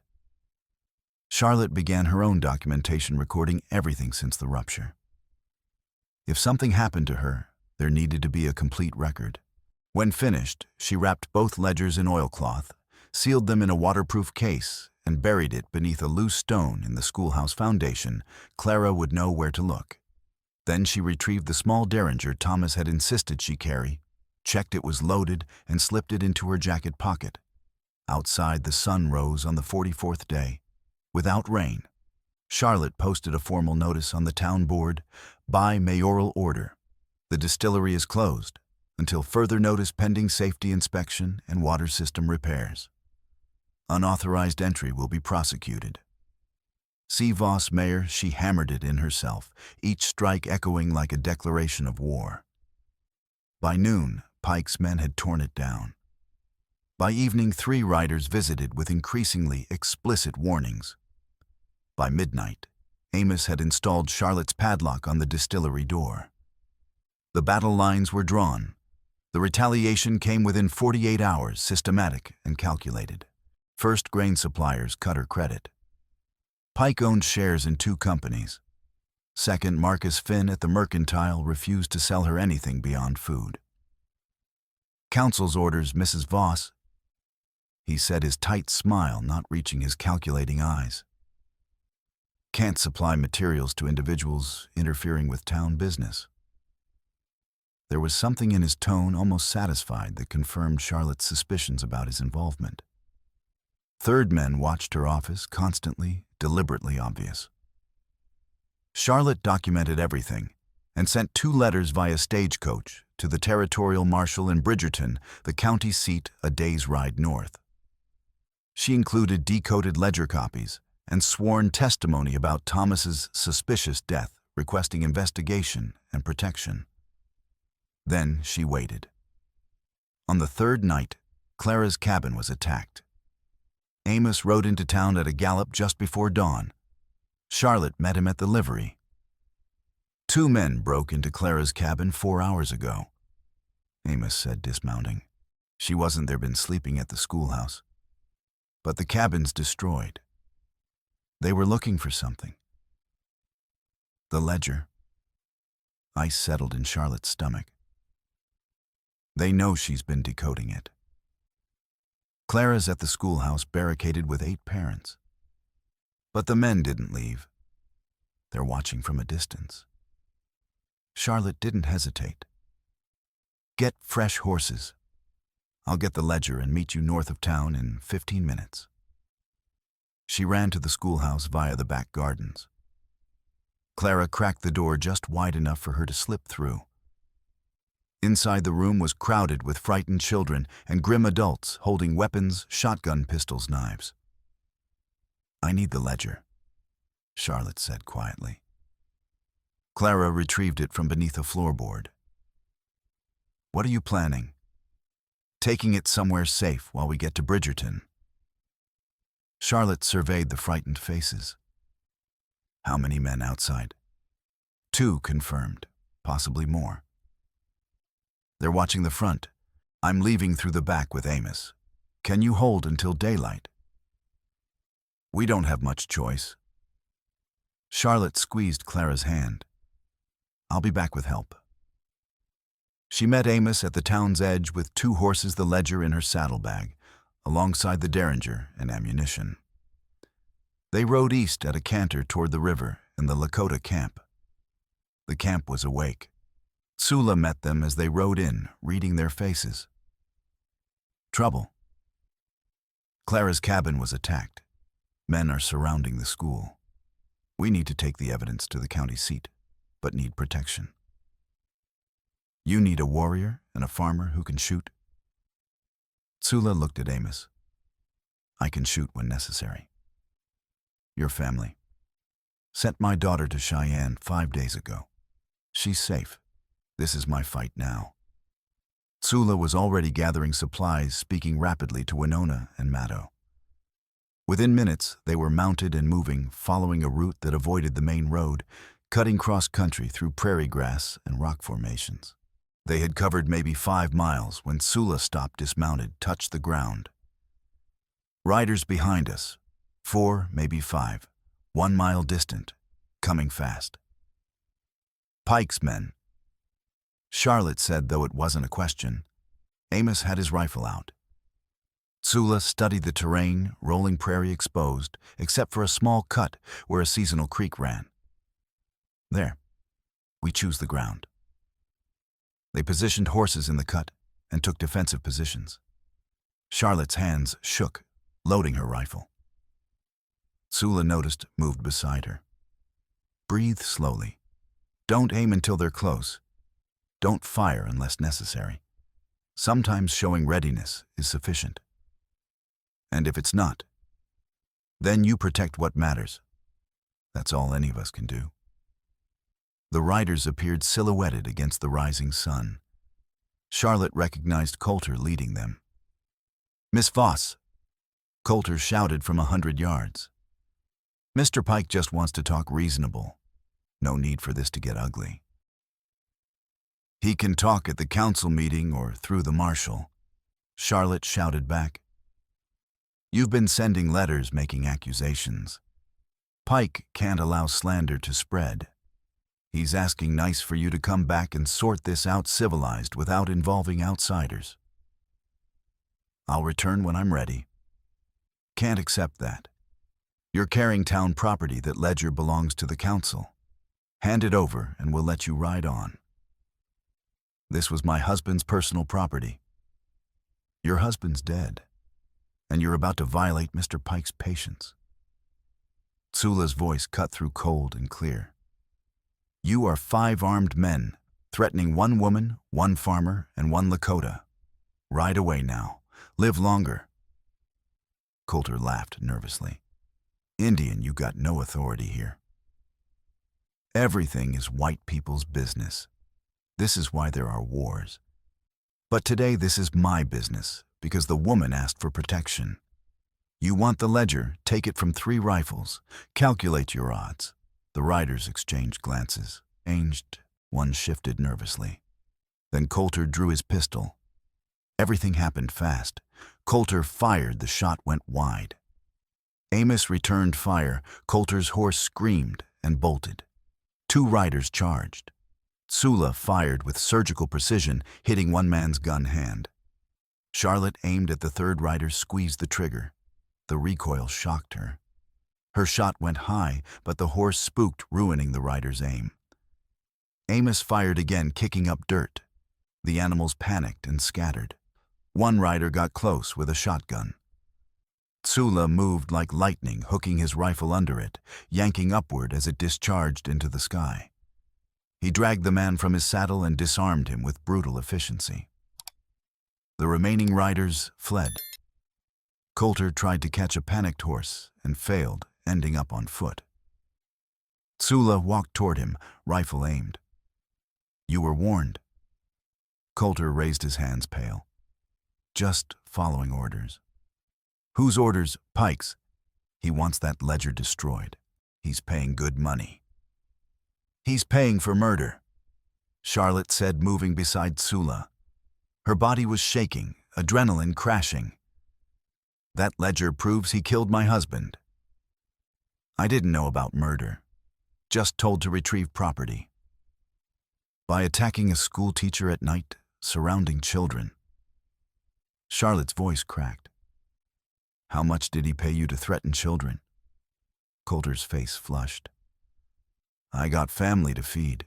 Charlotte began her own documentation, recording everything since the rupture. If something happened to her, there needed to be a complete record. When finished, she wrapped both ledgers in oilcloth, sealed them in a waterproof case, and buried it beneath a loose stone in the schoolhouse foundation. Clara would know where to look. Then she retrieved the small derringer Thomas had insisted she carry, checked it was loaded, and slipped it into her jacket pocket. Outside, the sun rose on the 44th day. Without rain, Charlotte posted a formal notice on the town board, by mayoral order. The distillery is closed until further notice pending safety inspection and water system repairs. Unauthorized entry will be prosecuted. See Voss Mayor, she hammered it in herself, each strike echoing like a declaration of war. By noon, Pike's men had torn it down. By evening, 3 riders visited with increasingly explicit warnings. By midnight, Amos had installed Charlotte's padlock on the distillery door. The battle lines were drawn. The retaliation came within 48 hours, systematic and calculated. First, grain suppliers cut her credit. Pike owned shares in 2 companies. Second, Marcus Finn at the Mercantile refused to sell her anything beyond food. Council's orders, Mrs. Voss. He said, his tight smile not reaching his calculating eyes. Can't supply materials to individuals interfering with town business. There was something in his tone, almost satisfied, that confirmed Charlotte's suspicions about his involvement. Third men watched her office, constantly, deliberately obvious. Charlotte documented everything and sent 2 letters via stagecoach to the territorial marshal in Bridgerton, the county seat a day's ride north. She included decoded ledger copies and sworn testimony about Thomas's suspicious death, requesting investigation and protection. Then she waited. On the 3rd night, Clara's cabin was attacked. Amos rode into town at a gallop just before dawn. Charlotte met him at the livery. Two men broke into Clara's cabin 4 hours ago, Amos said, dismounting. She wasn't there, been sleeping at the schoolhouse. But the cabin's destroyed. They were looking for something. The ledger. Ice settled in Charlotte's stomach. They know she's been decoding it. Clara's at the schoolhouse barricaded with 8 parents. But the men didn't leave. They're watching from a distance. Charlotte didn't hesitate. Get fresh horses. I'll get the ledger and meet you north of town in 15 minutes. She ran to the schoolhouse via the back gardens. Clara cracked the door just wide enough for her to slip through. Inside, the room was crowded with frightened children and grim adults holding weapons, shotgun pistols, knives. I need the ledger, Charlotte said quietly. Clara retrieved it from beneath a floorboard. What are you planning? Taking it somewhere safe while we get to Bridgerton. Charlotte surveyed the frightened faces. How many men outside? 2 confirmed, possibly more. They're watching the front. I'm leaving through the back with Amos. Can you hold until daylight? We don't have much choice. Charlotte squeezed Clara's hand. I'll be back with help. She met Amos at the town's edge with 2 horses, the ledger in her saddlebag, alongside the derringer and ammunition. They rode east at a canter toward the river and the Lakota camp. The camp was awake. Sula met them as they rode in, reading their faces. Trouble. Clara's cabin was attacked. Men are surrounding the school. We need to take the evidence to the county seat, but need protection. You need a warrior and a farmer who can shoot. Sula looked at Amos. I can shoot when necessary. Your family. Sent my daughter to Cheyenne 5 days ago. She's safe. This is my fight now. Sula was already gathering supplies, speaking rapidly to Winona and Maddo. Within minutes, they were mounted and moving, following a route that avoided the main road, cutting cross-country through prairie grass and rock formations. They had covered maybe 5 miles when Sula stopped, dismounted, touched the ground. Riders behind us, 4, maybe 5, 1 mile distant, coming fast. Pike's men. Charlotte said, though it wasn't a question. Amos had his rifle out. Sula studied the terrain, rolling prairie exposed, except for a small cut where a seasonal creek ran. There, we choose the ground. They positioned horses in the cut and took defensive positions. Charlotte's hands shook, loading her rifle. Sula noticed, moved beside her. Breathe slowly. Don't aim until they're close. Don't fire unless necessary. Sometimes showing readiness is sufficient. And if it's not, then you protect what matters. That's all any of us can do. The riders appeared silhouetted against the rising sun. Charlotte recognized Coulter leading them. Miss Voss, Coulter shouted from 100 yards. Mr. Pike just wants to talk reasonable. No need for this to get ugly. He can talk at the council meeting or through the marshal, Charlotte shouted back. You've been sending letters making accusations. Pike can't allow slander to spread. He's asking nice for you to come back and sort this out civilized without involving outsiders. I'll return when I'm ready. Can't accept that. You're carrying town property. That ledger belongs to the council. Hand it over and we'll let you ride on. This was my husband's personal property. Your husband's dead, and you're about to violate Mr. Pike's patience. Sula's voice cut through cold and clear. You are 5 armed men, threatening 1 woman, 1 farmer, and 1 Lakota. Ride away now. Live longer. Coulter laughed nervously. Indian, you got no authority here. Everything is white people's business. This is why there are wars. But today this is my business, because the woman asked for protection. You want the ledger, take it from 3 rifles. Calculate your odds. The riders exchanged glances. Aged, one shifted nervously. Then Coulter drew his pistol. Everything happened fast. Coulter fired, the shot went wide. Amos returned fire. Coulter's horse screamed and bolted. 2 riders charged. Tsula fired with surgical precision, hitting one man's gun hand. Charlotte aimed at the 3rd rider, squeezed the trigger. The recoil shocked her. Her shot went high, but the horse spooked, ruining the rider's aim. Amos fired again, kicking up dirt. The animals panicked and scattered. One rider got close with a shotgun. Tsula moved like lightning, hooking his rifle under it, yanking upward as it discharged into the sky. He dragged the man from his saddle and disarmed him with brutal efficiency. The remaining riders fled. Coulter tried to catch a panicked horse and failed, ending up on foot. Tsula walked toward him, rifle aimed. "You were warned." Coulter raised his hands, pale. "Just following orders." "Whose orders?" "Pike's. He wants that ledger destroyed. He's paying good money." "He's paying for murder," Charlotte said, moving beside Tsula. Her body was shaking, adrenaline crashing. "That ledger proves he killed my husband." "I didn't know about murder. Just told to retrieve property." "By attacking a school teacher at night, surrounding children." Charlotte's voice cracked. "How much did he pay you to threaten children?" Coulter's face flushed. "I got family to feed."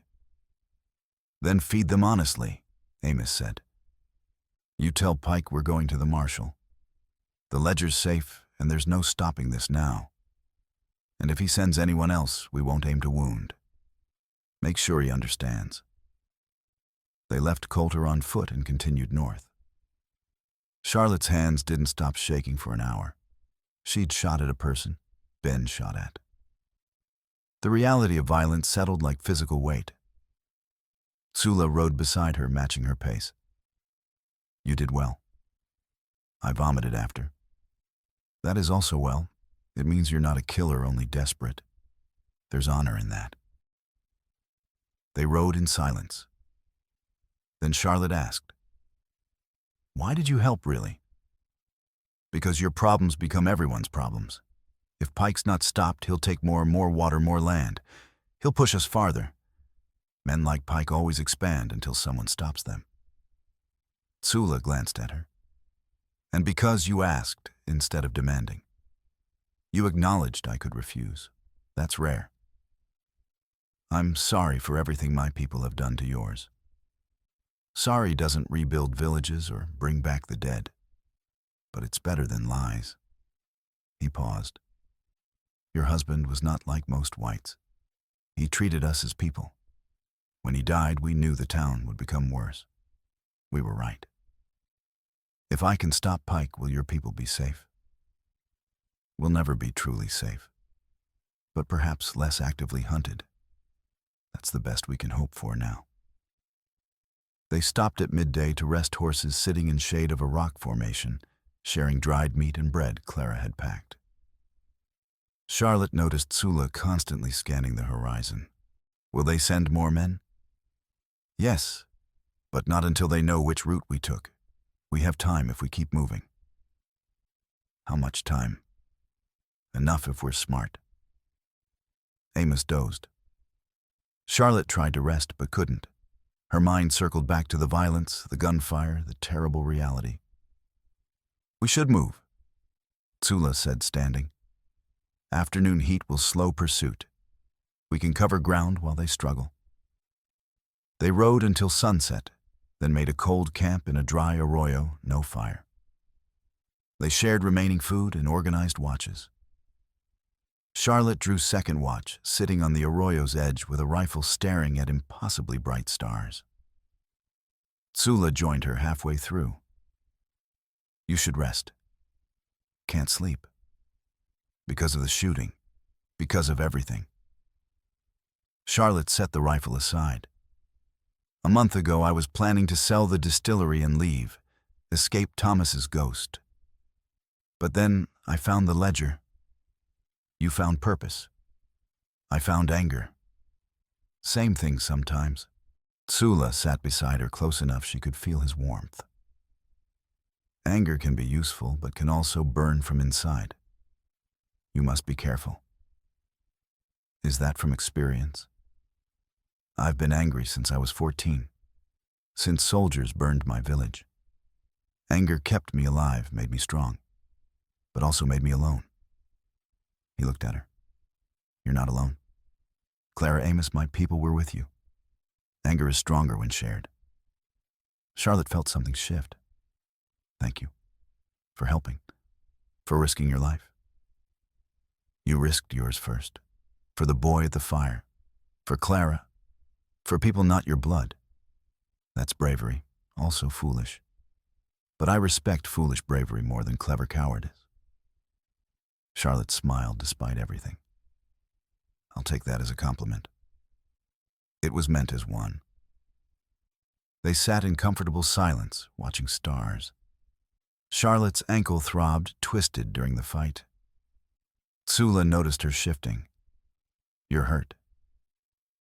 "Then feed them honestly," Amos said. "You tell Pike we're going to the marshal. The ledger's safe, and there's no stopping this now. And if he sends anyone else, we won't aim to wound. Make sure he understands." They left Coulter on foot and continued north. Charlotte's hands didn't stop shaking for an hour. She'd shot at a person, been shot at. The reality of violence settled like physical weight. Tsula rode beside her, matching her pace. "You did well." "I vomited after." "That is also well. It means you're not a killer, only desperate. There's honor in that." They rode in silence. Then Charlotte asked, "Why did you help, really?" "Because your problems become everyone's problems. If Pike's not stopped, he'll take more and more water, more land. He'll push us farther. Men like Pike always expand until someone stops them." Tsula glanced at her. "And because you asked instead of demanding. You acknowledged I could refuse. That's rare. I'm sorry for everything my people have done to yours. Sorry doesn't rebuild villages or bring back the dead, but it's better than lies." He paused. "Your husband was not like most whites. He treated us as people. When he died, we knew the town would become worse. We were right. If I can stop Pike, will your people be safe? We'll never be truly safe, but perhaps less actively hunted. That's the best we can hope for now." They stopped at midday to rest horses sitting in shade of a rock formation, sharing dried meat and bread Clara had packed. Charlotte noticed Tsula constantly scanning the horizon. "Will they send more men?" "Yes, but not until they know which route we took. We have time if we keep moving." "How much time?" "Enough if we're smart." Amos dozed. Charlotte tried to rest but couldn't. Her mind circled back to the violence, the gunfire, the terrible reality. "We should move," Tsula said, standing. "Afternoon heat will slow pursuit. We can cover ground while they struggle." They rode until sunset, then made a cold camp in a dry arroyo, no fire. They shared remaining food and organized watches. Charlotte drew second watch, sitting on the arroyo's edge with a rifle staring at impossibly bright stars. Tsula joined her halfway through. "You should rest." "Can't sleep." "Because of the shooting. Because of everything." Charlotte set the rifle aside. "A month ago, I was planning to sell the distillery and leave, escape Thomas's ghost. But then I found the ledger. You found purpose. I found anger. Same thing sometimes. Tsula sat beside her close enough she could feel his warmth. Anger can be useful, but can also burn from inside. You must be careful. Is that from experience? I've been angry since I was 14, since soldiers burned my village. Anger kept me alive, made me strong, but also made me alone. He looked at her. You're not alone. Clara Amos, my people were with you. Anger is stronger when shared. Charlotte felt something shift. Thank you. For helping. For risking your life. You risked yours first. For the boy at the fire. For Clara. For people not your blood. That's bravery, also foolish. But I respect foolish bravery more than clever cowardice. Charlotte smiled despite everything. I'll take that as a compliment. It was meant as one. They sat in comfortable silence, watching stars. Charlotte's ankle throbbed, twisted during the fight. Tsula noticed her shifting. You're hurt.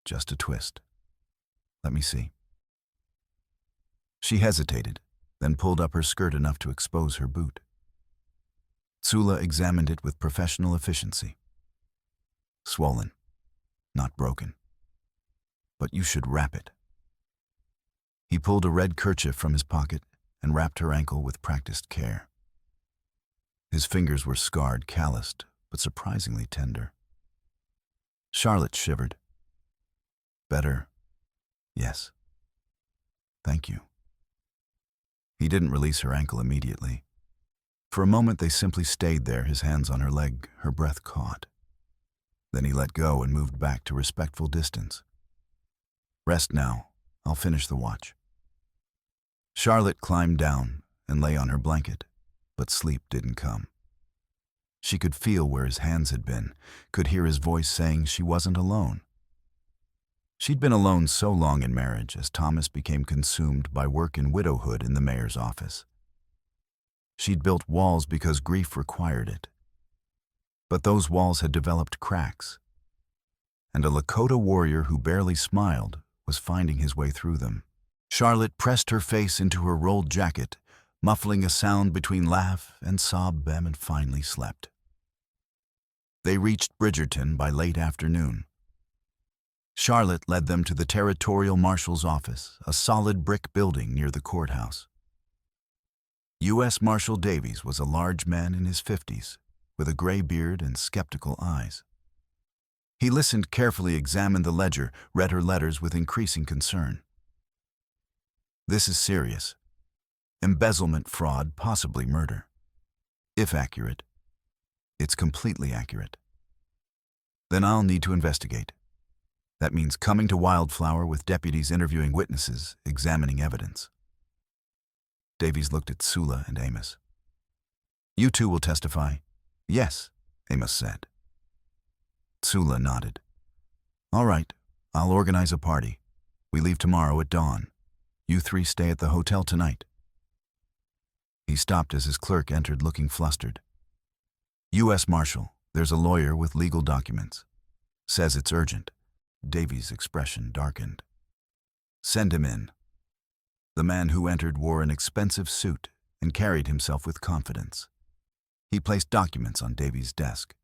Just a twist. Let me see. She hesitated, then pulled up her skirt enough to expose her boot. Tsula examined it with professional efficiency. Swollen, not broken. But you should wrap it. He pulled a red kerchief from his pocket and wrapped her ankle with practiced care. His fingers were scarred, calloused, but surprisingly tender. Charlotte shivered. Better, yes. Thank you. He didn't release her ankle immediately. For a moment they simply stayed there, his hands on her leg, her breath caught. Then he let go and moved back to respectful distance. Rest now. I'll finish the watch. Charlotte climbed down and lay on her blanket, but sleep didn't come. She could feel where his hands had been, could hear his voice saying she wasn't alone. She'd been alone so long in marriage as Thomas became consumed by work in widowhood in the mayor's office. She'd built walls because grief required it. But those walls had developed cracks, and a Lakota warrior who barely smiled was finding his way through them. Charlotte pressed her face into her rolled jacket, muffling a sound between laugh and sob, and finally slept. They reached Bridgerton by late afternoon. Charlotte led them to the territorial marshal's office, a solid brick building near the courthouse. U.S. Marshal Davies was a large man in his 50s, with a gray beard and skeptical eyes. He listened carefully, examined the ledger, read her letters with increasing concern. This is serious. Embezzlement, fraud, possibly murder. If accurate, it's completely accurate. Then I'll need to investigate. That means coming to Wildflower with deputies interviewing witnesses, examining evidence. Davies looked at Tsula and Amos. You two will testify? Yes, Amos said. Tsula nodded. All right, I'll organize a party. We leave tomorrow at dawn. You three stay at the hotel tonight. He stopped as his clerk entered looking flustered. U.S. Marshal, there's a lawyer with legal documents. Says it's urgent. Davies' expression darkened. Send him in. The man who entered wore an expensive suit and carried himself with confidence. He placed documents on Davies' desk.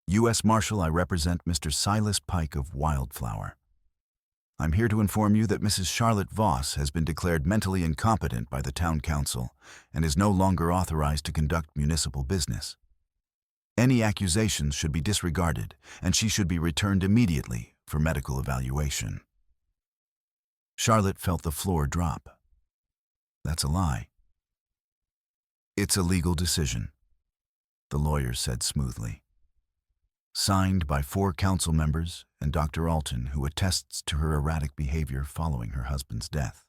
U.S. Marshal, I represent Mr. Silas Pike of Wildflower. I'm here to inform you that Mrs. Charlotte Voss has been declared mentally incompetent by the town council and is no longer authorized to conduct municipal business. Any accusations should be disregarded, and she should be returned immediately for medical evaluation. Charlotte felt the floor drop. That's a lie. It's a legal decision, the lawyer said smoothly. Signed by 4 council members and Dr. Alton, who attests to her erratic behavior following her husband's death.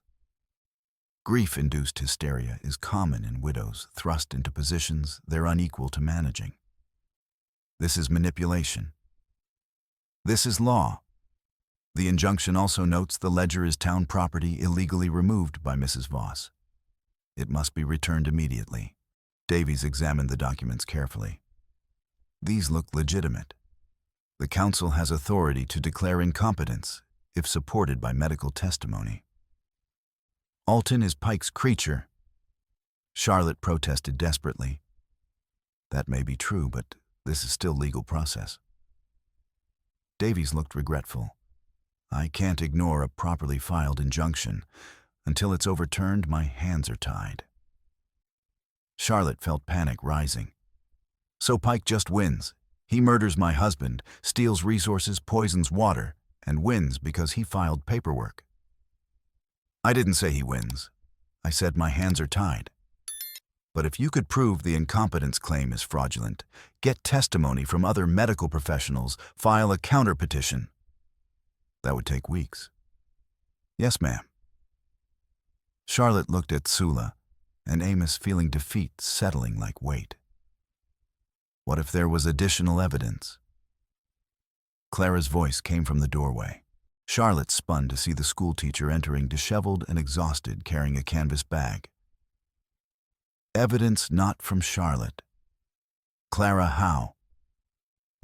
Grief-induced hysteria is common in widows thrust into positions they're unequal to managing. This is manipulation. This is law. The injunction also notes the ledger is town property illegally removed by Mrs. Voss. It must be returned immediately. Davies examined the documents carefully. These look legitimate. The council has authority to declare incompetence if supported by medical testimony. Alton is Pike's creature. Charlotte protested desperately. That may be true, but this is still legal process. Davies looked regretful. I can't ignore a properly filed injunction. Until it's overturned, my hands are tied. Charlotte felt panic rising. So Pike just wins. He murders my husband, steals resources, poisons water, and wins because he filed paperwork. I didn't say he wins. I said my hands are tied. But if you could prove the incompetence claim is fraudulent, get testimony from other medical professionals, file a counter-petition. That would take weeks. Yes, ma'am. Charlotte looked at Sula, and Amos feeling defeat settling like weight. What if there was additional evidence? Clara's voice came from the doorway. Charlotte spun to see the schoolteacher entering disheveled and exhausted, carrying a canvas bag. Evidence not from Charlotte. Clara, how?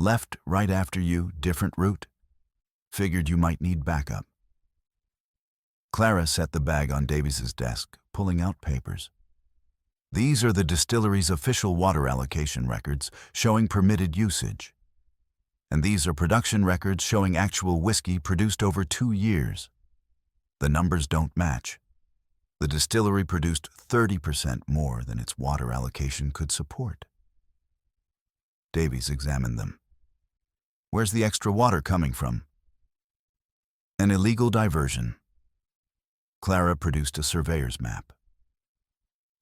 Left right after you, different route? Figured you might need backup. Clara set the bag on Davies's desk, pulling out papers. These are the distillery's official water allocation records showing permitted usage. And these are production records showing actual whiskey produced over 2 years. The numbers don't match. The distillery produced 30% more than its water allocation could support. Davies examined them. Where's the extra water coming from? An illegal diversion. Clara produced a surveyor's map.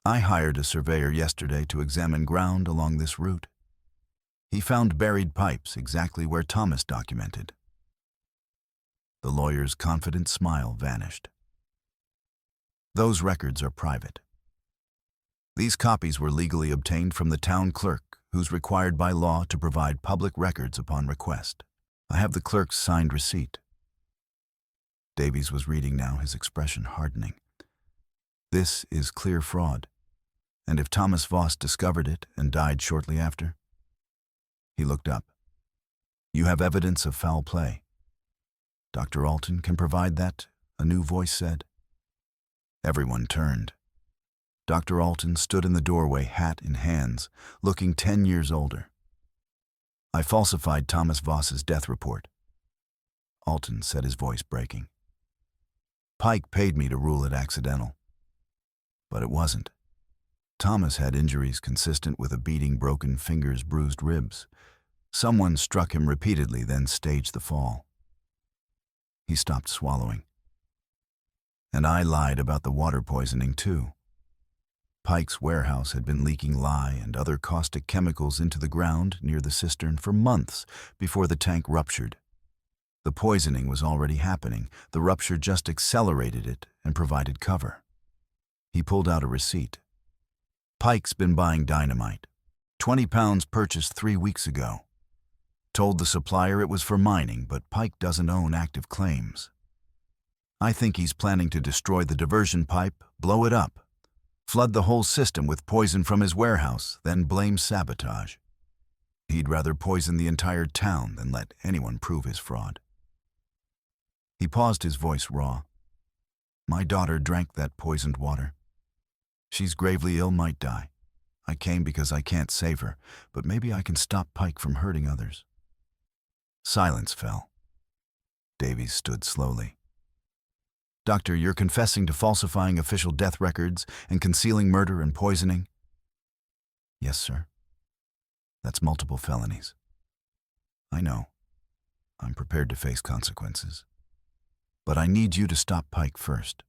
I hired a surveyor yesterday to examine ground along this route. He found buried pipes exactly where Thomas documented. The lawyer's confident smile vanished. Those records are private. These copies were legally obtained from the town clerk, who's required by law to provide public records upon request. I have the clerk's signed receipt. Davies was reading now, his expression hardening. This is clear fraud. And if Thomas Voss discovered it and died shortly after? He looked up. You have evidence of foul play. Dr. Alton can provide that, a new voice said. Everyone turned. Dr. Alton stood in the doorway, hat in hands, looking 10 years older. I falsified Thomas Voss's death report. Alton said, his voice breaking. Pike paid me to rule it accidental. But it wasn't. Thomas had injuries consistent with a beating, broken fingers, bruised ribs. Someone struck him repeatedly, then staged the fall. He stopped swallowing. And I lied about the water poisoning, too. Pike's warehouse had been leaking lye and other caustic chemicals into the ground near the cistern for months before the tank ruptured. The poisoning was already happening. The rupture just accelerated it and provided cover. He pulled out a receipt. Pike's been buying dynamite. 20 pounds purchased 3 weeks ago. Told the supplier it was for mining, but Pike doesn't own active claims. I think he's planning to destroy the diversion pipe, blow it up, flood the whole system with poison from his warehouse, then blame sabotage. He'd rather poison the entire town than let anyone prove his fraud. He paused, his voice raw. My daughter drank that poisoned water. She's gravely ill, might die. I came because I can't save her, but maybe I can stop Pike from hurting others. Silence fell. Davies stood slowly. Doctor, you're confessing to falsifying official death records and concealing murder and poisoning? Yes, sir. That's multiple felonies. I know. I'm prepared to face consequences. But I need you to stop Pike first.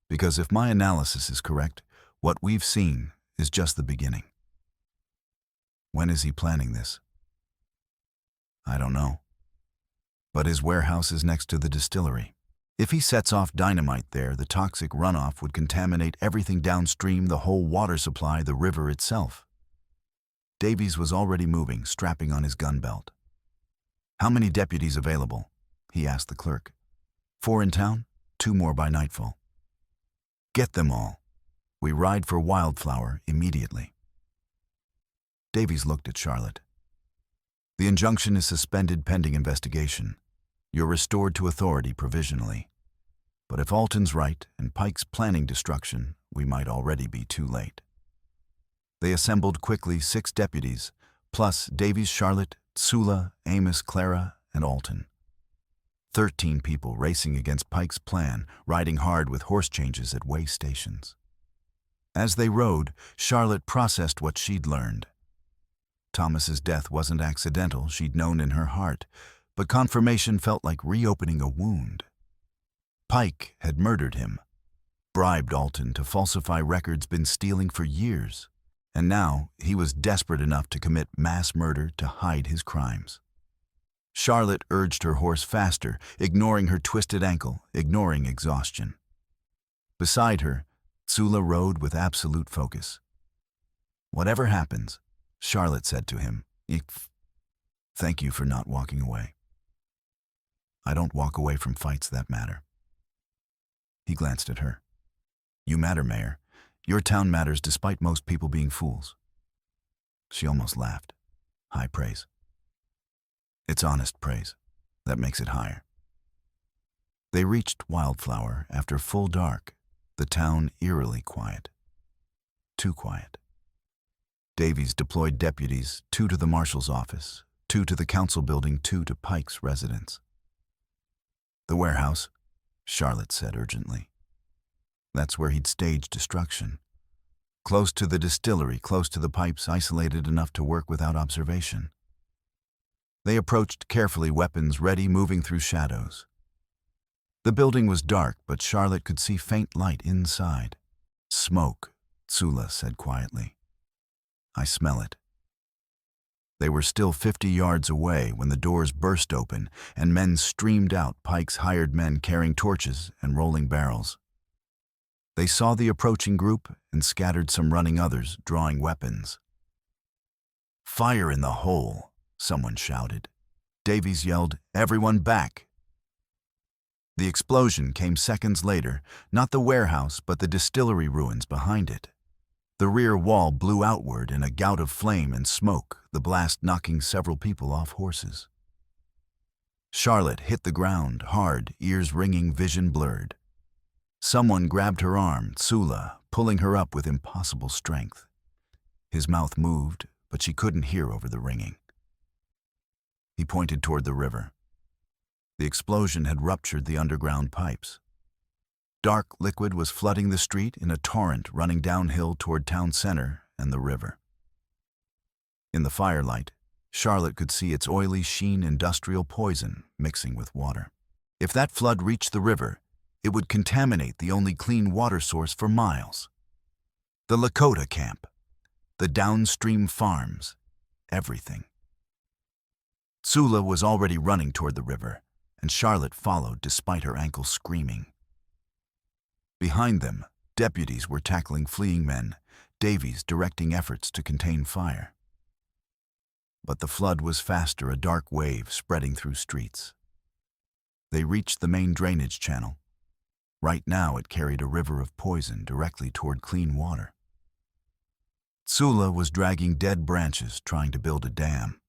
Because if my analysis is correct, what we've seen is just the beginning. When is he planning this? I don't know. But his warehouse is next to the distillery. If he sets off dynamite there, the toxic runoff would contaminate everything downstream, the whole water supply, the river itself. Davies was already moving, strapping on his gun belt. How many deputies available? He asked the clerk. 4 in town, 2 more by nightfall. Get them all. We ride for Wildflower immediately. Davies looked at Charlotte. The injunction is suspended pending investigation. You're restored to authority provisionally. But if Alton's right and Pike's planning destruction, we might already be too late. They assembled quickly 6 deputies, plus Davies, Charlotte, Tsula, Amos, Clara, and Alton. 13 people racing against Pike's plan, riding hard with horse changes at way stations. As they rode, Charlotte processed what she'd learned. Thomas's death wasn't accidental, she'd known in her heart, but confirmation felt like reopening a wound. Pike had murdered him, bribed Alton to falsify records been stealing for years, and now he was desperate enough to commit mass murder to hide his crimes. Charlotte urged her horse faster, ignoring her twisted ankle, ignoring exhaustion. Beside her, Tsula rode with absolute focus. "Whatever happens," Charlotte said to him, "thank you for not walking away. I don't walk away from fights that matter." He glanced at her. "You matter, Mayor. Your town matters despite most people being fools." She almost laughed. "High praise. It's honest praise. That makes it higher." They reached Wildflower after full dark, the town eerily quiet. Too quiet. Davies deployed deputies, 2 to the marshal's office, 2 to the council building, 2 to Pike's residence. "The warehouse," Charlotte said urgently. That's where he'd staged destruction. Close to the distillery, close to the pipes, isolated enough to work without observation. They approached carefully, weapons ready, moving through shadows. The building was dark, but Charlotte could see faint light inside. "Smoke," Tsula said quietly. "I smell it." They were still 50 yards away when the doors burst open and men streamed out, Pike's hired men carrying torches and rolling barrels. They saw the approaching group and scattered some running others, drawing weapons. "Fire in the hole," someone shouted. Davies yelled, "Everyone back!" The explosion came seconds later, not the warehouse but the distillery ruins behind it. The rear wall blew outward in a gout of flame and smoke, the blast knocking several people off horses. Charlotte hit the ground, hard, ears ringing, vision blurred. Someone grabbed her arm, Tsula, pulling her up with impossible strength. His mouth moved, but she couldn't hear over the ringing. He pointed toward the river. The explosion had ruptured the underground pipes. Dark liquid was flooding the street in a torrent running downhill toward town center and the river. In the firelight, Charlotte could see its oily sheen, industrial poison mixing with water. If that flood reached the river, it would contaminate the only clean water source for miles. The Lakota camp, the downstream farms, everything. Tsula was already running toward the river, and Charlotte followed despite her ankle screaming. Behind them, deputies were tackling fleeing men, Davies directing efforts to contain fire. But the flood was faster, a dark wave spreading through streets. They reached the main drainage channel. Right now it carried a river of poison directly toward clean water. Tsula was dragging dead branches, trying to build a dam.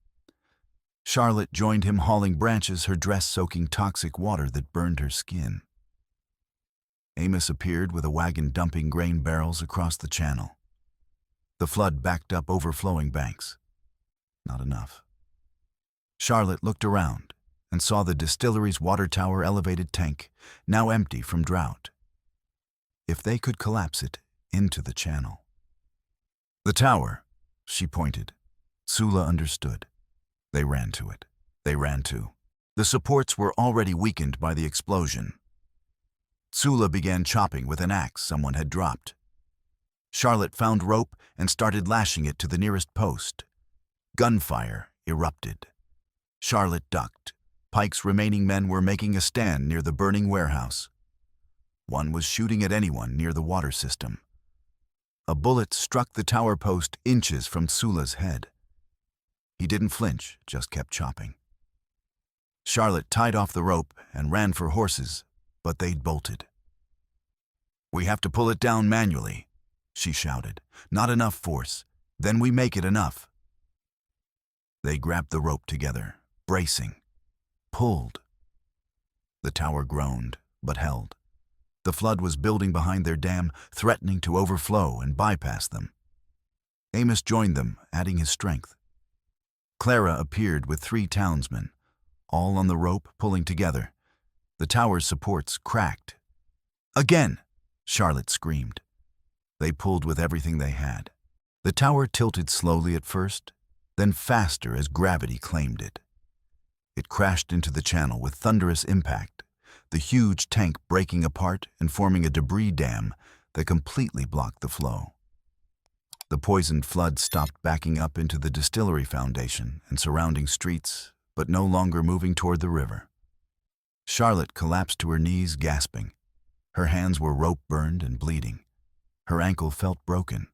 Charlotte joined him, hauling branches, her dress soaking toxic water that burned her skin. Amos appeared with a wagon dumping grain barrels across the channel. The flood backed up overflowing banks. Not enough. Charlotte looked around and saw the distillery's water tower elevated tank, now empty from drought. If they could collapse it into the channel. "The tower," she pointed. Tsula understood. They ran to it. They ran to. The supports were already weakened by the explosion. Tsula began chopping with an axe someone had dropped. Charlotte found rope and started lashing it to the nearest post. Gunfire erupted. Charlotte ducked. Pike's remaining men were making a stand near the burning warehouse. One was shooting at anyone near the water system. A bullet struck the tower post inches from Tsula's head. He didn't flinch, just kept chopping. Charlotte tied off the rope and ran for horses, but they'd bolted. "We have to pull it down manually," she shouted. "Not enough force. Then we make it enough." They grabbed the rope together, bracing, pulled. The tower groaned, but held. The flood was building behind their dam, threatening to overflow and bypass them. Amos joined them, adding his strength. Clara appeared with 3 townsmen, all on the rope, pulling together. The tower's supports cracked. "Again!" Charlotte screamed. They pulled with everything they had. The tower tilted slowly at first, then faster as gravity claimed it. It crashed into the channel with thunderous impact, the huge tank breaking apart and forming a debris dam that completely blocked the flow. The poisoned flood stopped backing up into the distillery foundation and surrounding streets, but no longer moving toward the river. Charlotte collapsed to her knees, gasping. Her hands were rope-burned and bleeding. Her ankle felt broken.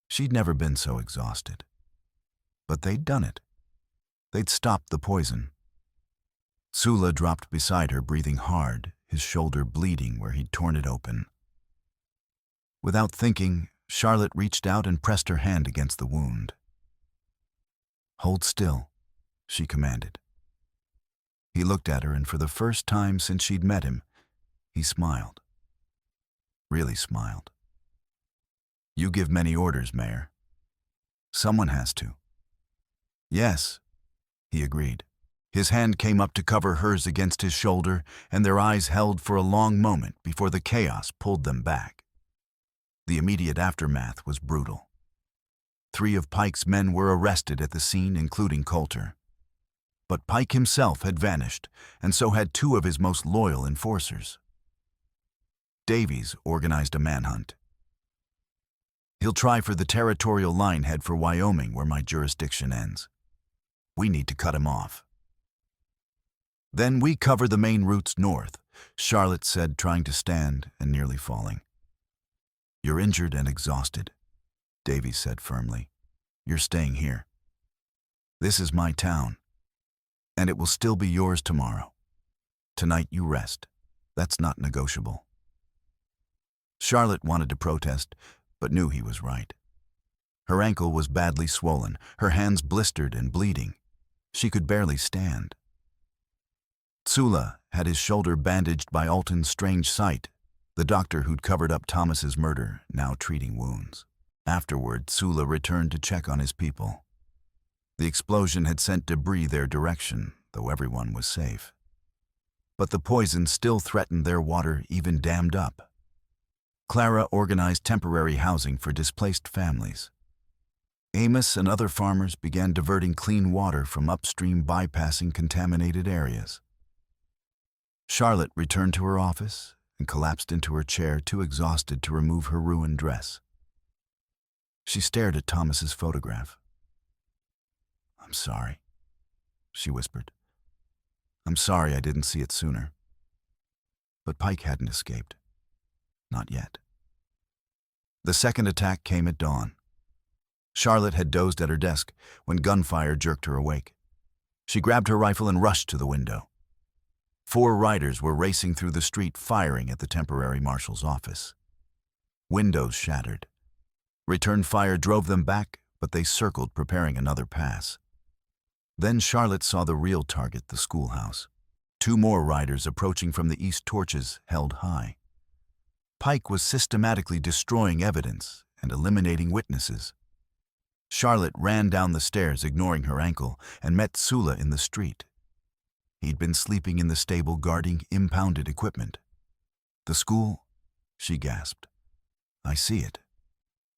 She'd never been so exhausted. But they'd done it. They'd stopped the poison. Sula dropped beside her, breathing hard, his shoulder bleeding where he'd torn it open. Without thinking, Charlotte reached out and pressed her hand against the wound. "Hold still," she commanded. He looked at her, and for the first time since she'd met him, he smiled. Really smiled. "You give many orders, Mayor. Someone has to." "Yes," he agreed. His hand came up to cover hers against his shoulder, and their eyes held for a long moment before the chaos pulled them back. The immediate aftermath was brutal. 3 of Pike's men were arrested at the scene, including Coulter. But Pike himself had vanished, and so had 2 of his most loyal enforcers. Davies organized a manhunt. "He'll try for the territorial line head for Wyoming, where my jurisdiction ends. We need to cut him off." "Then we cover the main routes north," Charlotte said, trying to stand and nearly falling. "You're injured and exhausted," Davies said firmly. "You're staying here. This is my town, and it will still be yours tomorrow. Tonight you rest. That's not negotiable." Charlotte wanted to protest, but knew he was right. Her ankle was badly swollen, her hands blistered and bleeding. She could barely stand. Sula had his shoulder bandaged by Alton's strange sight, the doctor who'd covered up Thomas's murder, now treating wounds. Afterward, Sula returned to check on his people. The explosion had sent debris their direction, though everyone was safe. But the poison still threatened their water, even dammed up. Clara organized temporary housing for displaced families. Amos and other farmers began diverting clean water from upstream, bypassing contaminated areas. Charlotte returned to her office and collapsed into her chair, too exhausted to remove her ruined dress. She stared at Thomas's photograph. "I'm sorry," she whispered. "I'm sorry I didn't see it sooner." But Pike hadn't escaped. Not yet. The second attack came at dawn. Charlotte had dozed at her desk when gunfire jerked her awake. She grabbed her rifle and rushed to the window. 4 riders were racing through the street, firing at the temporary marshal's office. Windows shattered. Return fire drove them back, but they circled, preparing another pass. Then Charlotte saw the real target, the schoolhouse. 2 more riders approaching from the east, torches held high. Pike was systematically destroying evidence and eliminating witnesses. Charlotte ran down the stairs, ignoring her ankle, and met Sula in the street. He'd been sleeping in the stable, guarding impounded equipment. "The school?" she gasped. "I see it."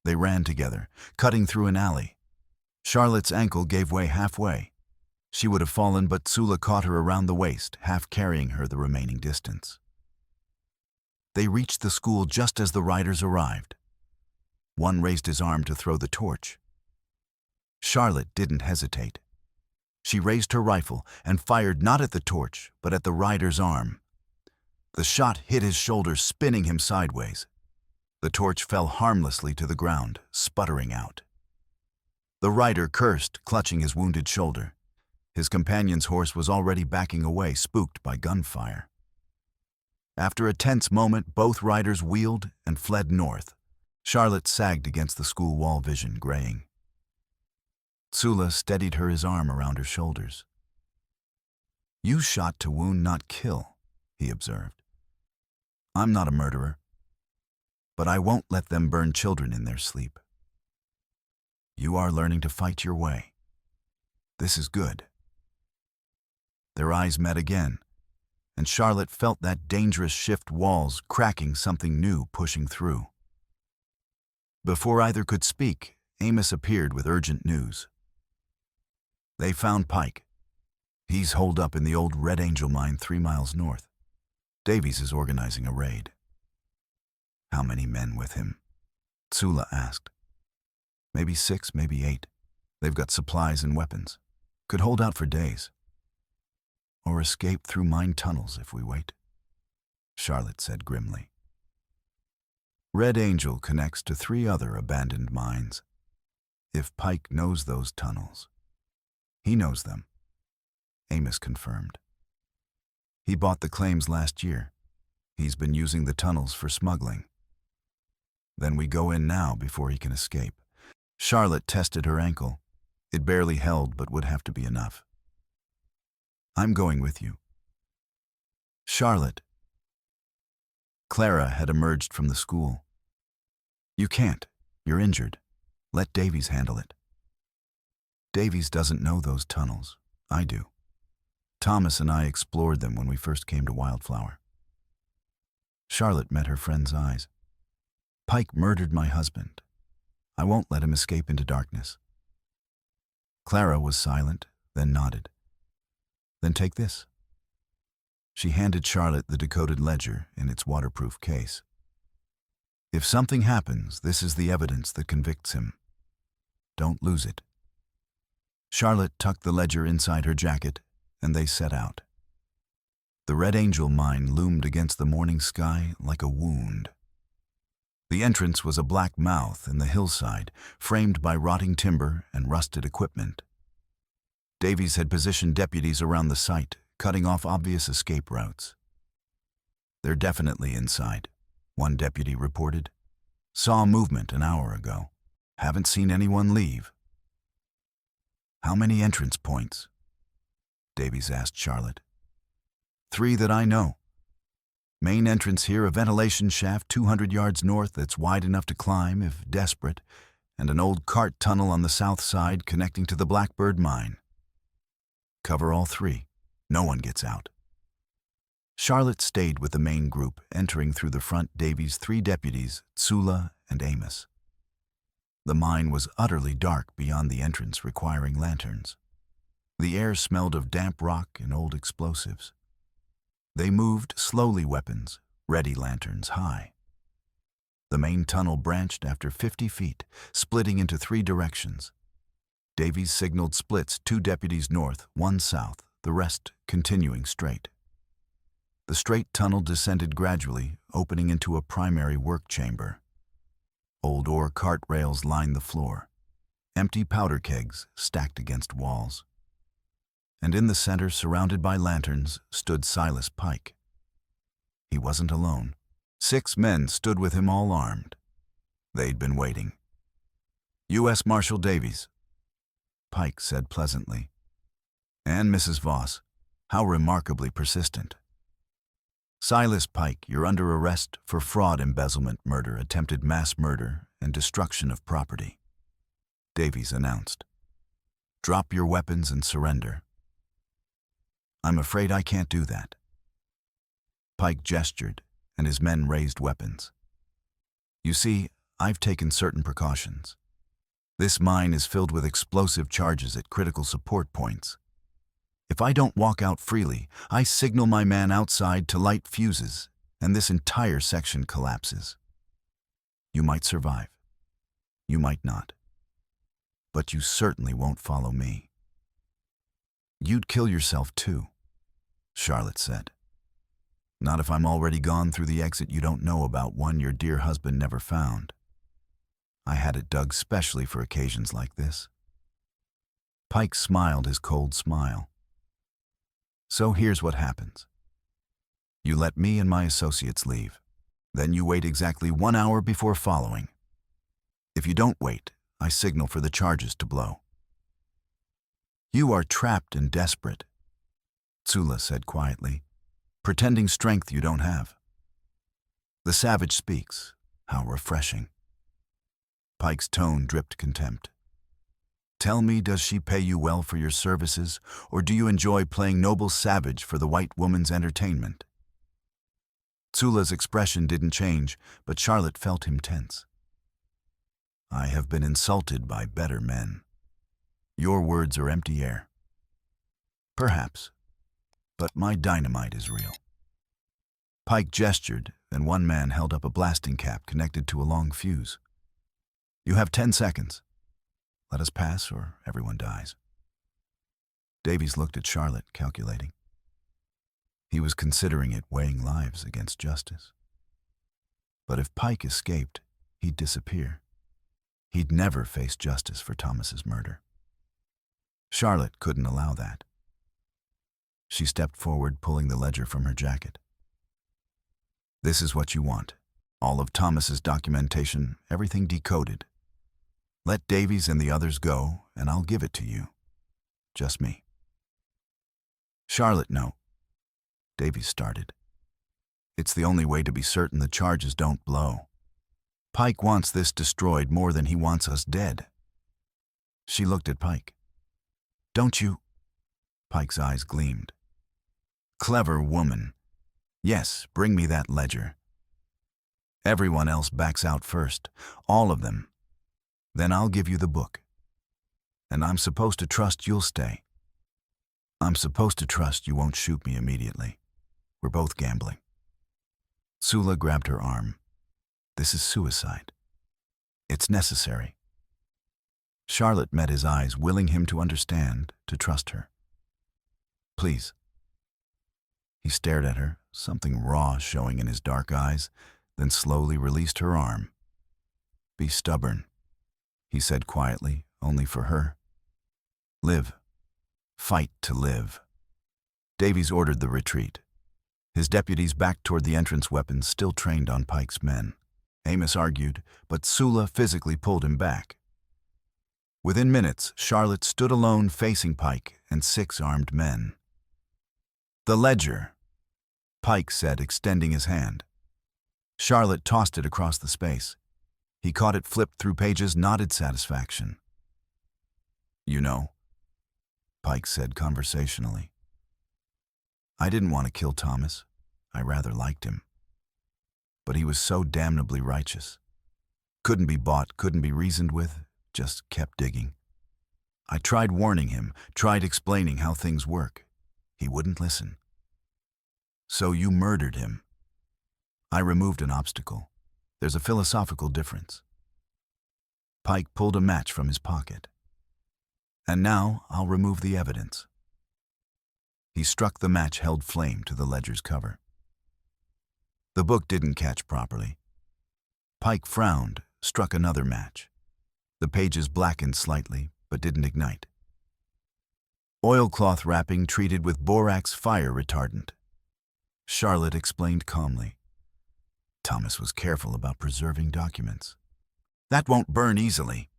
They ran together, cutting through an alley. Charlotte's ankle gave way halfway. She would have fallen, but Sula caught her around the waist, half carrying her the remaining distance. They reached the school just as the riders arrived. One raised his arm to throw the torch. Charlotte didn't hesitate. She raised her rifle and fired not at the torch, but at the rider's arm. The shot hit his shoulder, spinning him sideways. The torch fell harmlessly to the ground, sputtering out. The rider cursed, clutching his wounded shoulder. His companion's horse was already backing away, spooked by gunfire. After a tense moment, both riders wheeled and fled north. Charlotte sagged against the school wall, vision graying. Tsula steadied his arm around her shoulders. "You shot to wound, not kill," he observed. "I'm not a murderer, but I won't let them burn children in their sleep. You are learning to fight your way. This is good." Their eyes met again, and Charlotte felt that dangerous shift walls cracking, something new pushing through. Before either could speak, Amos appeared with urgent news. "They found Pike. He's holed up in the old Red Angel mine 3 miles north. Davies is organizing a raid." "How many men with him?" Tsula asked. "Maybe 6, maybe 8. They've got supplies and weapons. Could hold out for days. Or escape through mine tunnels if we wait," Charlotte said grimly. Red Angel connects to 3 other abandoned mines. If Pike knows those tunnels, he knows them, Amos confirmed. "He bought the claims last year. He's been using the tunnels for smuggling. Then we go in now before he can escape." Charlotte tested her ankle. It barely held, but would have to be enough. "I'm going with you." "Charlotte." Clara had emerged from the school. "You can't. You're injured. Let Davies handle it." "Davies doesn't know those tunnels. I do. Thomas and I explored them when we first came to Wildflower." Charlotte met her friend's eyes. "Pike murdered my husband. I won't let him escape into darkness." Clara was silent, then nodded. "Then take this." She handed Charlotte the decoded ledger in its waterproof case. "If something happens, this is the evidence that convicts him. Don't lose it." Charlotte tucked the ledger inside her jacket, and they set out. The Red Angel mine loomed against the morning sky like a wound. The entrance was a black mouth in the hillside, framed by rotting timber and rusted equipment. Davies had positioned deputies around the site, cutting off obvious escape routes. "They're definitely inside," one deputy reported. "Saw movement an hour ago. Haven't seen anyone leave." "How many entrance points?" Davies asked Charlotte. 3 that I know. Main entrance here, a ventilation shaft 200 yards north that's wide enough to climb if desperate, and an old cart tunnel on the south side connecting to the Blackbird mine. Cover all 3. No one gets out. Charlotte stayed with the main group, entering through the front Davies' 3 deputies, Tsula and Amos. The mine was utterly dark beyond the entrance, requiring lanterns. The air smelled of damp rock and old explosives. They moved slowly, weapons, ready, lanterns high. The main tunnel branched after 50 feet, splitting into 3 directions. Davies signaled splits, 2 deputies north, 1 south, the rest continuing straight. The straight tunnel descended gradually, opening into a primary work chamber. Old ore cart rails lined the floor, empty powder kegs stacked against walls. And in the center, surrounded by lanterns, stood Silas Pike. He wasn't alone. 6 men stood with him, all armed. They'd been waiting. "U.S. Marshal Davies," Pike said pleasantly. "And Mrs. Voss, how remarkably persistent." "Silas Pike, you're under arrest for fraud, embezzlement, murder, attempted mass murder, and destruction of property," Davies announced. "Drop your weapons and surrender." "I'm afraid I can't do that." Pike gestured, and his men raised weapons. "You see, I've taken certain precautions. This mine is filled with explosive charges at critical support points. If I don't walk out freely, I signal my man outside to light fuses, and this entire section collapses. You might survive. You might not. But you certainly won't follow me." "You'd kill yourself too," Charlotte said. "Not if I'm already gone through the exit you don't know about, one your dear husband never found. I had it dug specially for occasions like this." Pike smiled his cold smile. "So here's what happens. You let me and my associates leave. Then you wait exactly 1 hour before following. If you don't wait, I signal for the charges to blow. You are trapped and desperate, Tsula said quietly, pretending strength you don't have. The savage speaks. How refreshing. Pike's tone dripped contempt. Tell me, does she pay you well for your services, or do you enjoy playing noble savage for the white woman's entertainment? Tsula's expression didn't change, but Charlotte felt him tense. I have been insulted by better men. Your words are empty air. Perhaps, but my dynamite is real. Pike gestured, and one man held up a blasting cap connected to a long fuse. You have 10 seconds. Let us pass, or everyone dies. Davies looked at Charlotte, calculating. He was considering it, weighing lives against justice. But if Pike escaped, he'd disappear. He'd never face justice for Thomas's murder. Charlotte couldn't allow that. She stepped forward, pulling the ledger from her jacket. This is what you want. All of Thomas's documentation, everything decoded. Let Davies and the others go, and I'll give it to you. Just me. Charlotte, no. Davies started. It's the only way to be certain the charges don't blow. Pike wants this destroyed more than he wants us dead. She looked at Pike. Don't you? Pike's eyes gleamed. Clever woman. Yes, bring me that ledger. Everyone else backs out first, all of them. Then I'll give you the book. And I'm supposed to trust you'll stay. I'm supposed to trust you won't shoot me immediately. We're both gambling. Tsula grabbed her arm. This is suicide. It's necessary. Charlotte met his eyes, willing him to understand, to trust her. Please. He stared at her, something raw showing in his dark eyes, then slowly released her arm. Be stubborn, he said quietly, only for her. Live. Fight to live. Davies ordered the retreat. His deputies backed toward the entrance weapons still trained on Pike's men. Amos argued, but Tsula physically pulled him back. Within minutes, Charlotte stood alone facing Pike and 6 armed men. The ledger, Pike said, extending his hand. Charlotte tossed it across the space. He caught it, flipped through pages, nodded satisfaction. You know, Pike said conversationally. I didn't want to kill Thomas. I rather liked him. But he was so damnably righteous. Couldn't be bought, couldn't be reasoned with, just kept digging. I tried warning him, tried explaining how things work. He wouldn't listen. So you murdered him. I removed an obstacle. There's a philosophical difference. Pike pulled a match from his pocket. And now I'll remove the evidence. He struck the match-held flame to the ledger's cover. The book didn't catch properly. Pike frowned, struck another match. The pages blackened slightly, but didn't ignite. Oilcloth wrapping treated with borax fire retardant. Charlotte explained calmly. Thomas was careful about preserving documents. That won't burn easily.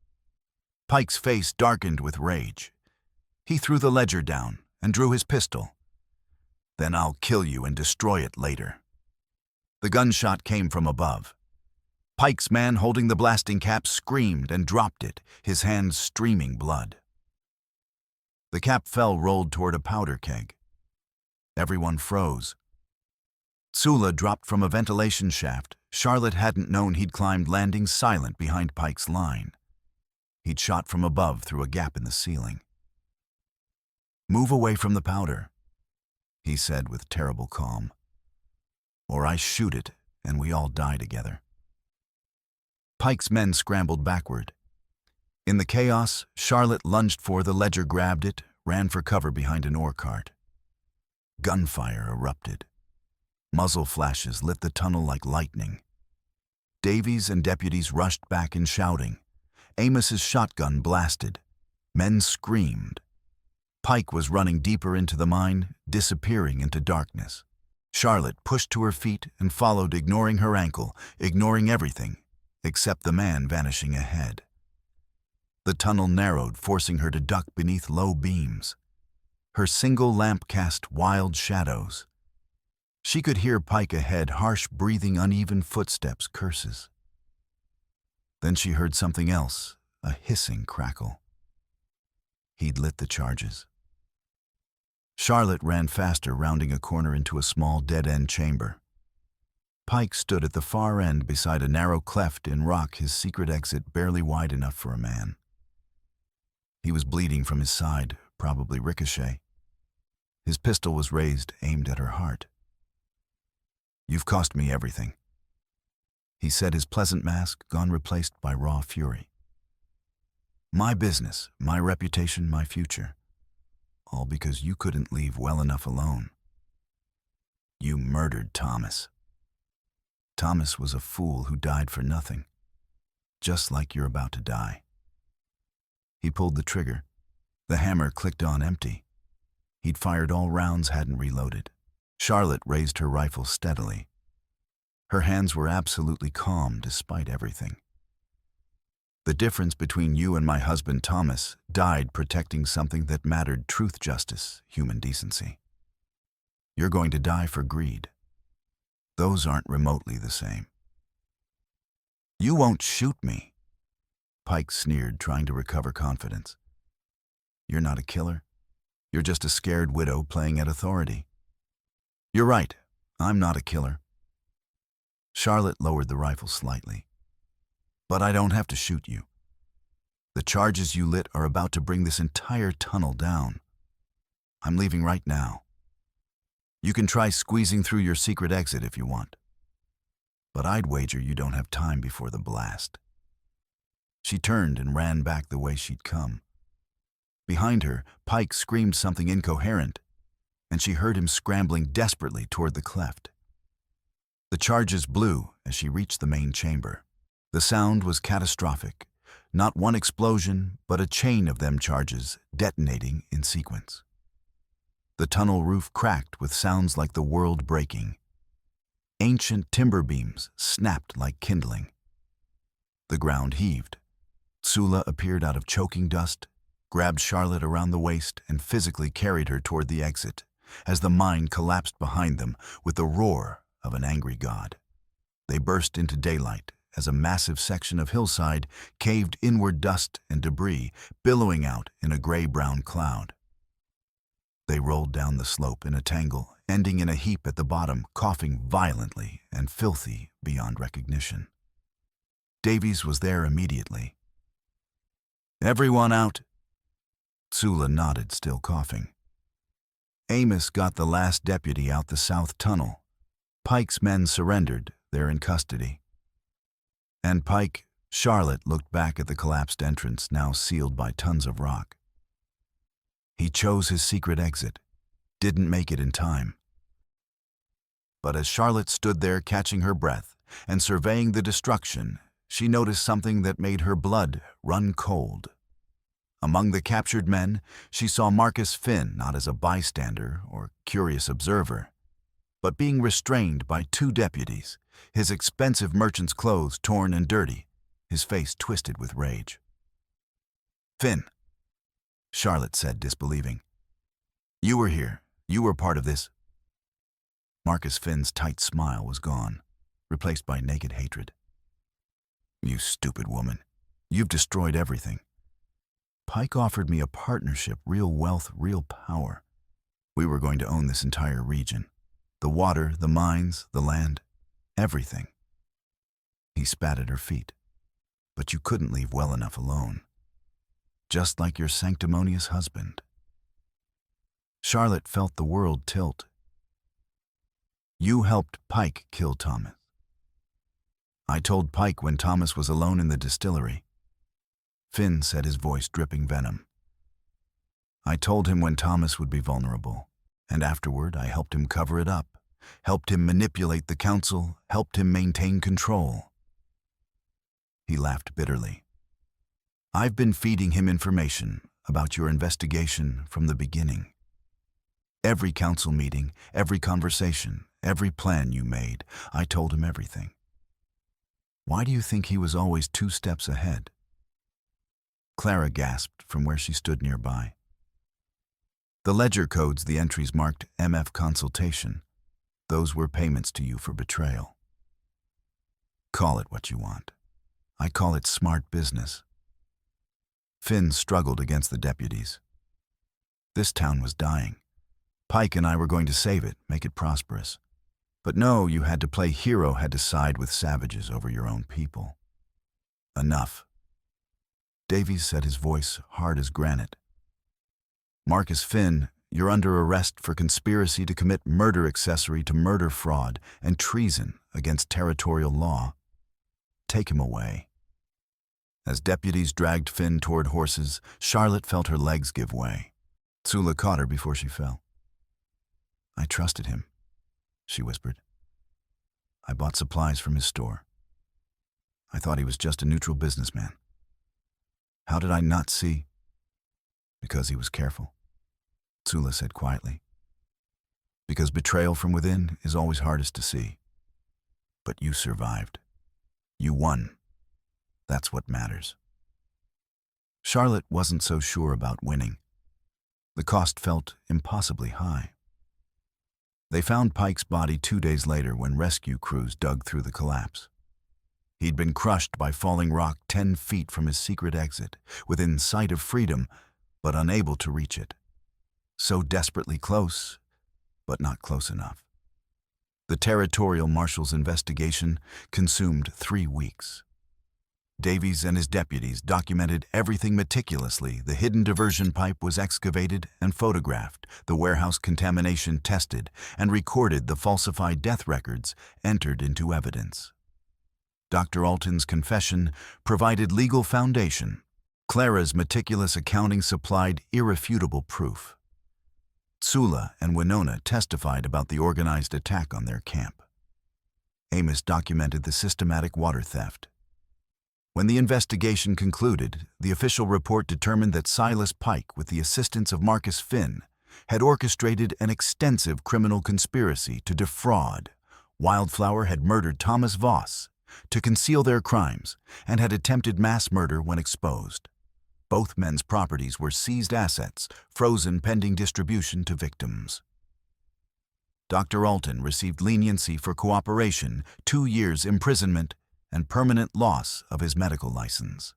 Pike's face darkened with rage. He threw the ledger down and drew his pistol. Then I'll kill you and destroy it later. The gunshot came from above. Pike's man holding the blasting cap screamed and dropped it, his hands streaming blood. The cap fell, rolled toward a powder keg. Everyone froze. Tsula dropped from a ventilation shaft. Charlotte hadn't known he'd climbed, landing silent behind Pike's line. He'd shot from above through a gap in the ceiling. Move away from the powder, he said with terrible calm. Or I shoot it and we all die together. Pike's men scrambled backward. In the chaos, Charlotte lunged for the ledger, grabbed it, ran for cover behind an ore cart. Gunfire erupted. Muzzle flashes lit the tunnel like lightning. Davies and deputies rushed back in shouting. Amos's shotgun blasted. Men screamed. Pike was running deeper into the mine, disappearing into darkness. Charlotte pushed to her feet and followed, ignoring her ankle, ignoring everything, except the man vanishing ahead. The tunnel narrowed, forcing her to duck beneath low beams. Her single lamp cast wild shadows. She could hear Pike ahead, harsh breathing, uneven footsteps, curses. Then she heard something else, a hissing crackle. He'd lit the charges. Charlotte ran faster, rounding a corner into a small dead-end chamber. Pike stood at the far end beside a narrow cleft in rock, his secret exit barely wide enough for a man. He was bleeding from his side, probably ricochet. His pistol was raised, aimed at her heart. "You've cost me everything," he said, his pleasant mask gone, replaced by raw fury. "My business, my reputation, my future. All because you couldn't leave well enough alone. You murdered Thomas. Thomas was a fool who died for nothing, just like you're about to die." He pulled the trigger. The hammer clicked on empty. He'd fired all rounds, hadn't reloaded. Charlotte raised her rifle steadily. Her hands were absolutely calm despite everything. "The difference between you and my husband Thomas died protecting something that mattered: truth, justice, human decency. You're going to die for greed. Those aren't remotely the same." "You won't shoot me," Pike sneered, trying to recover confidence. "You're not a killer. You're just a scared widow playing at authority." "You're right. I'm not a killer." Charlotte lowered the rifle slightly. "But I don't have to shoot you. The charges you lit are about to bring this entire tunnel down. I'm leaving right now. You can try squeezing through your secret exit if you want. But I'd wager you don't have time before the blast." She turned and ran back the way she'd come. Behind her, Pike screamed something incoherent, and she heard him scrambling desperately toward the cleft. The charges blew as she reached the main chamber. The sound was catastrophic. Not one explosion, but a chain of them charges detonating in sequence. The tunnel roof cracked with sounds like the world breaking. Ancient timber beams snapped like kindling. The ground heaved. Sula appeared out of choking dust, grabbed Charlotte around the waist, and physically carried her toward the exit as the mine collapsed behind them with the roar of an angry god. They burst into daylight as a massive section of hillside caved inward, dust and debris billowing out in a gray-brown cloud. They rolled down the slope in a tangle, ending in a heap at the bottom, coughing violently and filthy beyond recognition. Davies was there immediately. "Everyone out." Sula nodded, still coughing. Amos got the last deputy out the south tunnel. Pike's men surrendered. They're in custody. And Charlotte looked back at the collapsed entrance, now sealed by tons of rock. He chose his secret exit, didn't make it in time. But as Charlotte stood there catching her breath and surveying the destruction, she noticed something that made her blood run cold. Among the captured men, she saw Marcus Finn, not as a bystander or curious observer, but being restrained by two deputies, his expensive merchant's clothes torn and dirty, his face twisted with rage. "Finn," Charlotte said, disbelieving. "You were here. You were part of this." Marcus Finn's tight smile was gone, replaced by naked hatred. "You stupid woman. You've destroyed everything. Pike offered me a partnership, real wealth, real power. We were going to own this entire region. The water, the mines, the land, everything." He spat at her feet. "But you couldn't leave well enough alone. Just like your sanctimonious husband." Charlotte felt the world tilt. "You helped Pike kill Thomas." "I told Pike when Thomas was alone in the distillery." Finn said, his voice dripping venom. "I told him when Thomas would be vulnerable, and afterward I helped him cover it up, helped him manipulate the council, helped him maintain control." He laughed bitterly. "I've been feeding him information about your investigation from the beginning. Every council meeting, every conversation, every plan you made, I told him everything. Why do you think he was always 2 steps ahead?" Clara gasped from where she stood nearby. The ledger codes the entries marked MF consultation. Those were payments to you for betrayal. Call it what you want. I call it smart business. Finn struggled against the deputies. This town was dying. Pike and I were going to save it, make it prosperous. But no, you had to play hero, had to side with savages over your own people. Enough. Davies said, his voice hard as granite. Marcus Finn, you're under arrest for conspiracy to commit murder accessory to murder fraud and treason against territorial law. Take him away. As deputies dragged Finn toward horses, Charlotte felt her legs give way. Tsula caught her before she fell. I trusted him, she whispered. I bought supplies from his store. I thought he was just a neutral businessman. How did I not see? Because he was careful, Tsula said quietly. Because betrayal from within is always hardest to see. But you survived. You won. That's what matters. Charlotte wasn't so sure about winning. The cost felt impossibly high. They found Pike's body 2 days later when rescue crews dug through the collapse. He'd been crushed by falling rock 10 feet from his secret exit, within sight of freedom, but unable to reach it. So desperately close, but not close enough. The territorial marshal's investigation consumed 3 weeks. Davies and his deputies documented everything meticulously. The hidden diversion pipe was excavated and photographed, the warehouse contamination tested, and recorded. The falsified death records entered into evidence. Dr. Alton's confession provided legal foundation. Clara's meticulous accounting supplied irrefutable proof. Tsula and Winona testified about the organized attack on their camp. Amos documented the systematic water theft. When the investigation concluded, the official report determined that Silas Pike, with the assistance of Marcus Finn, had orchestrated an extensive criminal conspiracy to defraud. Wildflower had murdered Thomas Voss to conceal their crimes and had attempted mass murder when exposed. Both men's properties were seized assets, frozen pending distribution to victims. Dr. Alton received leniency for cooperation, 2 years imprisonment, and permanent loss of his medical license.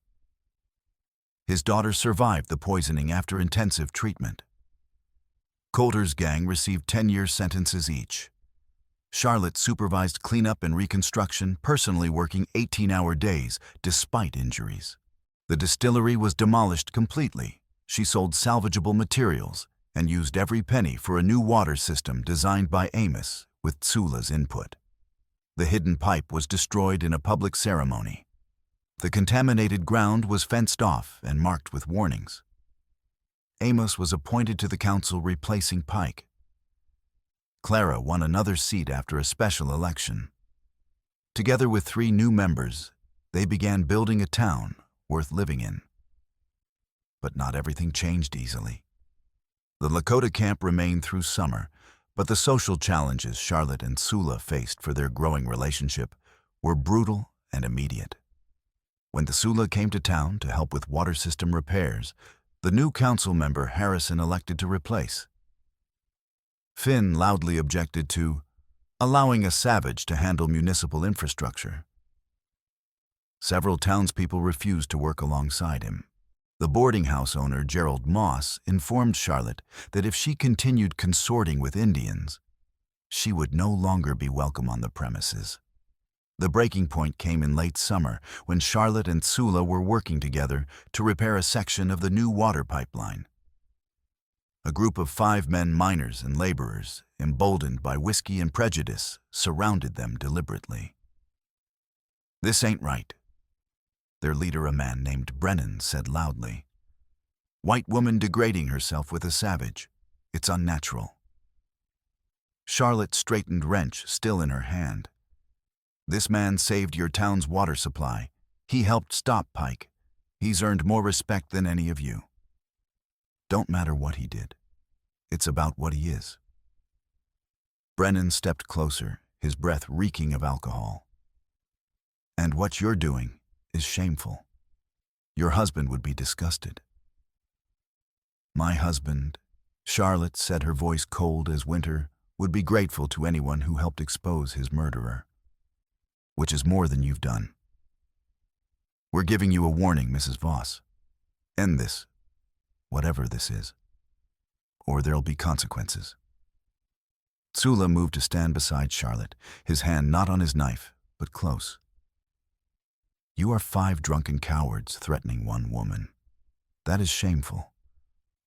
His daughter survived the poisoning after intensive treatment. Coulter's gang received 10-year sentences each. Charlotte supervised cleanup and reconstruction, personally working 18-hour days despite injuries. The distillery was demolished completely. She sold salvageable materials and used every penny for a new water system designed by Amos with Tsula's input. The hidden pipe was destroyed in a public ceremony. The contaminated ground was fenced off and marked with warnings. Amos was appointed to the council replacing Pike. Clara won another seat after a special election. Together with 3 new members, they began building a town worth living in. But not everything changed easily. The Lakota camp remained through summer, but the social challenges Charlotte and Tsula faced for their growing relationship were brutal and immediate. When the Tsula came to town to help with water system repairs, the new council member Harrison elected to replace. Finn loudly objected to allowing a savage to handle municipal infrastructure. Several townspeople refused to work alongside him. The boarding house owner, Gerald Moss, informed Charlotte that if she continued consorting with Indians, she would no longer be welcome on the premises. The breaking point came in late summer when Charlotte and Tsula were working together to repair a section of the new water pipeline. A group of 5 men miners and laborers, emboldened by whiskey and prejudice, surrounded them deliberately. "This ain't right," their leader, a man named Brennan, said loudly. "White woman degrading herself with a savage. It's unnatural." Charlotte straightened wrench still in her hand. "This man saved your town's water supply. He helped stop Pike. He's earned more respect than any of you. Don't matter what he did. It's about what he is." Brennan stepped closer, his breath reeking of alcohol. "And what you're doing is shameful." Your husband would be disgusted. My husband, Charlotte said, her voice cold as winter, would be grateful to anyone who helped expose his murderer. Which is more than you've done. We're giving you a warning, Mrs. Voss. End this, whatever this is, or there'll be consequences. Tsula moved to stand beside Charlotte, his hand not on his knife, but close. You are 5 drunken cowards threatening one woman. That is shameful.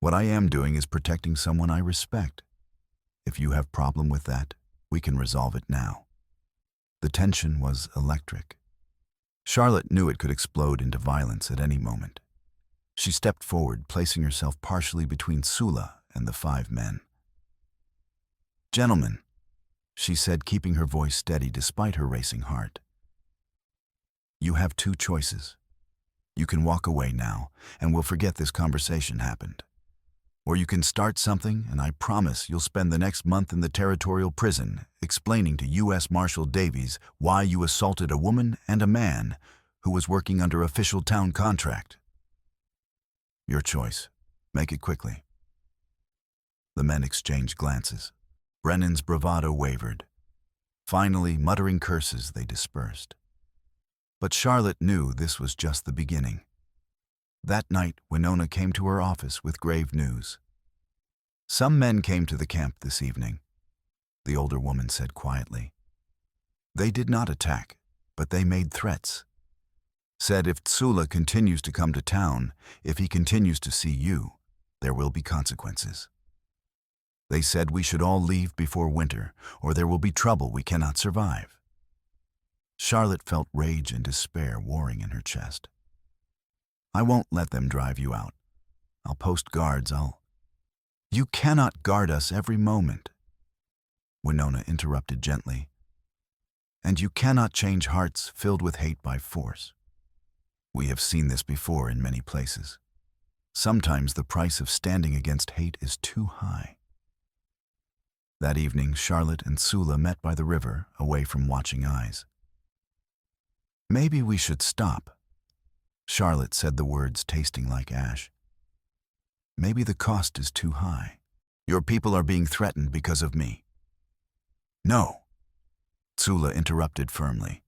What I am doing is protecting someone I respect. If you have problem with that, we can resolve it now. The tension was electric. Charlotte knew it could explode into violence at any moment. She stepped forward, placing herself partially between Tsula and the 5 men. Gentlemen, she said, keeping her voice steady despite her racing heart. You have 2 choices. You can walk away now, and we'll forget this conversation happened. Or you can start something, and I promise you'll spend the next month in the territorial prison explaining to U.S. Marshal Davies why you assaulted a woman and a man who was working under official town contract. Your choice. Make it quickly. The men exchanged glances. Brennan's bravado wavered. Finally, muttering curses, they dispersed. But Charlotte knew this was just the beginning. That night, Winona came to her office with grave news. Some men came to the camp this evening, the older woman said quietly. They did not attack, but they made threats. Said if Tsula continues to come to town, if he continues to see you, there will be consequences. They said we should all leave before winter, or there will be trouble we cannot survive. Charlotte felt rage and despair warring in her chest. I won't let them drive you out. I'll post guards, You cannot guard us every moment. Winona interrupted gently. And you cannot change hearts filled with hate by force. We have seen this before in many places. Sometimes the price of standing against hate is too high. That evening, Charlotte and Tsula met by the river, away from watching eyes. Maybe we should stop. Charlotte said, the words tasting like ash. Maybe the cost is too high. Your people are being threatened because of me. No, Tsula interrupted firmly.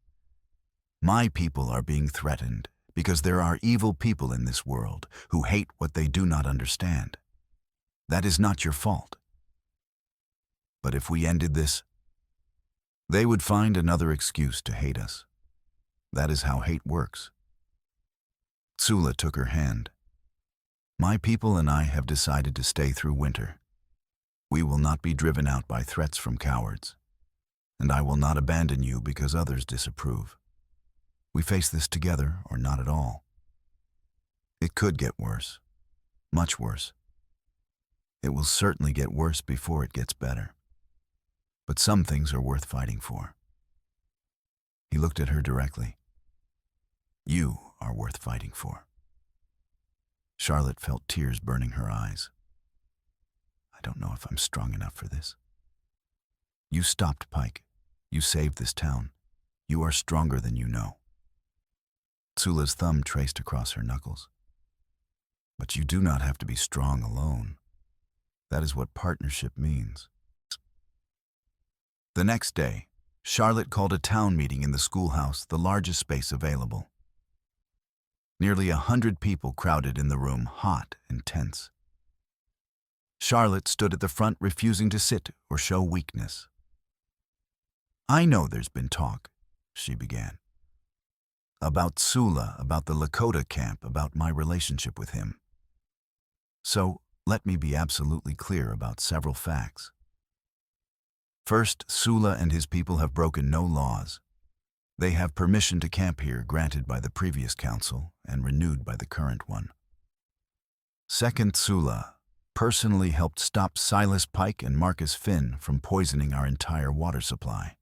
My people are being threatened because there are evil people in this world who hate what they do not understand. That is not your fault. But if we ended this, they would find another excuse to hate us. That is how hate works. Tsula took her hand. My people and I have decided to stay through winter. We will not be driven out by threats from cowards. And I will not abandon you because others disapprove. We face this together or not at all. It could get worse. Much worse. It will certainly get worse before it gets better. But some things are worth fighting for. He looked at her directly. You are worth fighting for. Charlotte felt tears burning her eyes. I don't know if I'm strong enough for this. You stopped Pike. You saved this town. You are stronger than you know. Tsula's thumb traced across her knuckles. But you do not have to be strong alone. That is what partnership means. The next day, Charlotte called a town meeting in the schoolhouse, the largest space available. Nearly 100 people crowded in the room, hot and tense. Charlotte stood at the front, refusing to sit or show weakness. I know there's been talk, she began. About Tsula, about the Lakota camp, about my relationship with him. So, let me be absolutely clear about several facts. First, Tsula and his people have broken no laws. They have permission to camp here granted by the previous council and renewed by the current one. Second, Tsula personally helped stop Silas Pike and Marcus Finn from poisoning our entire water supply.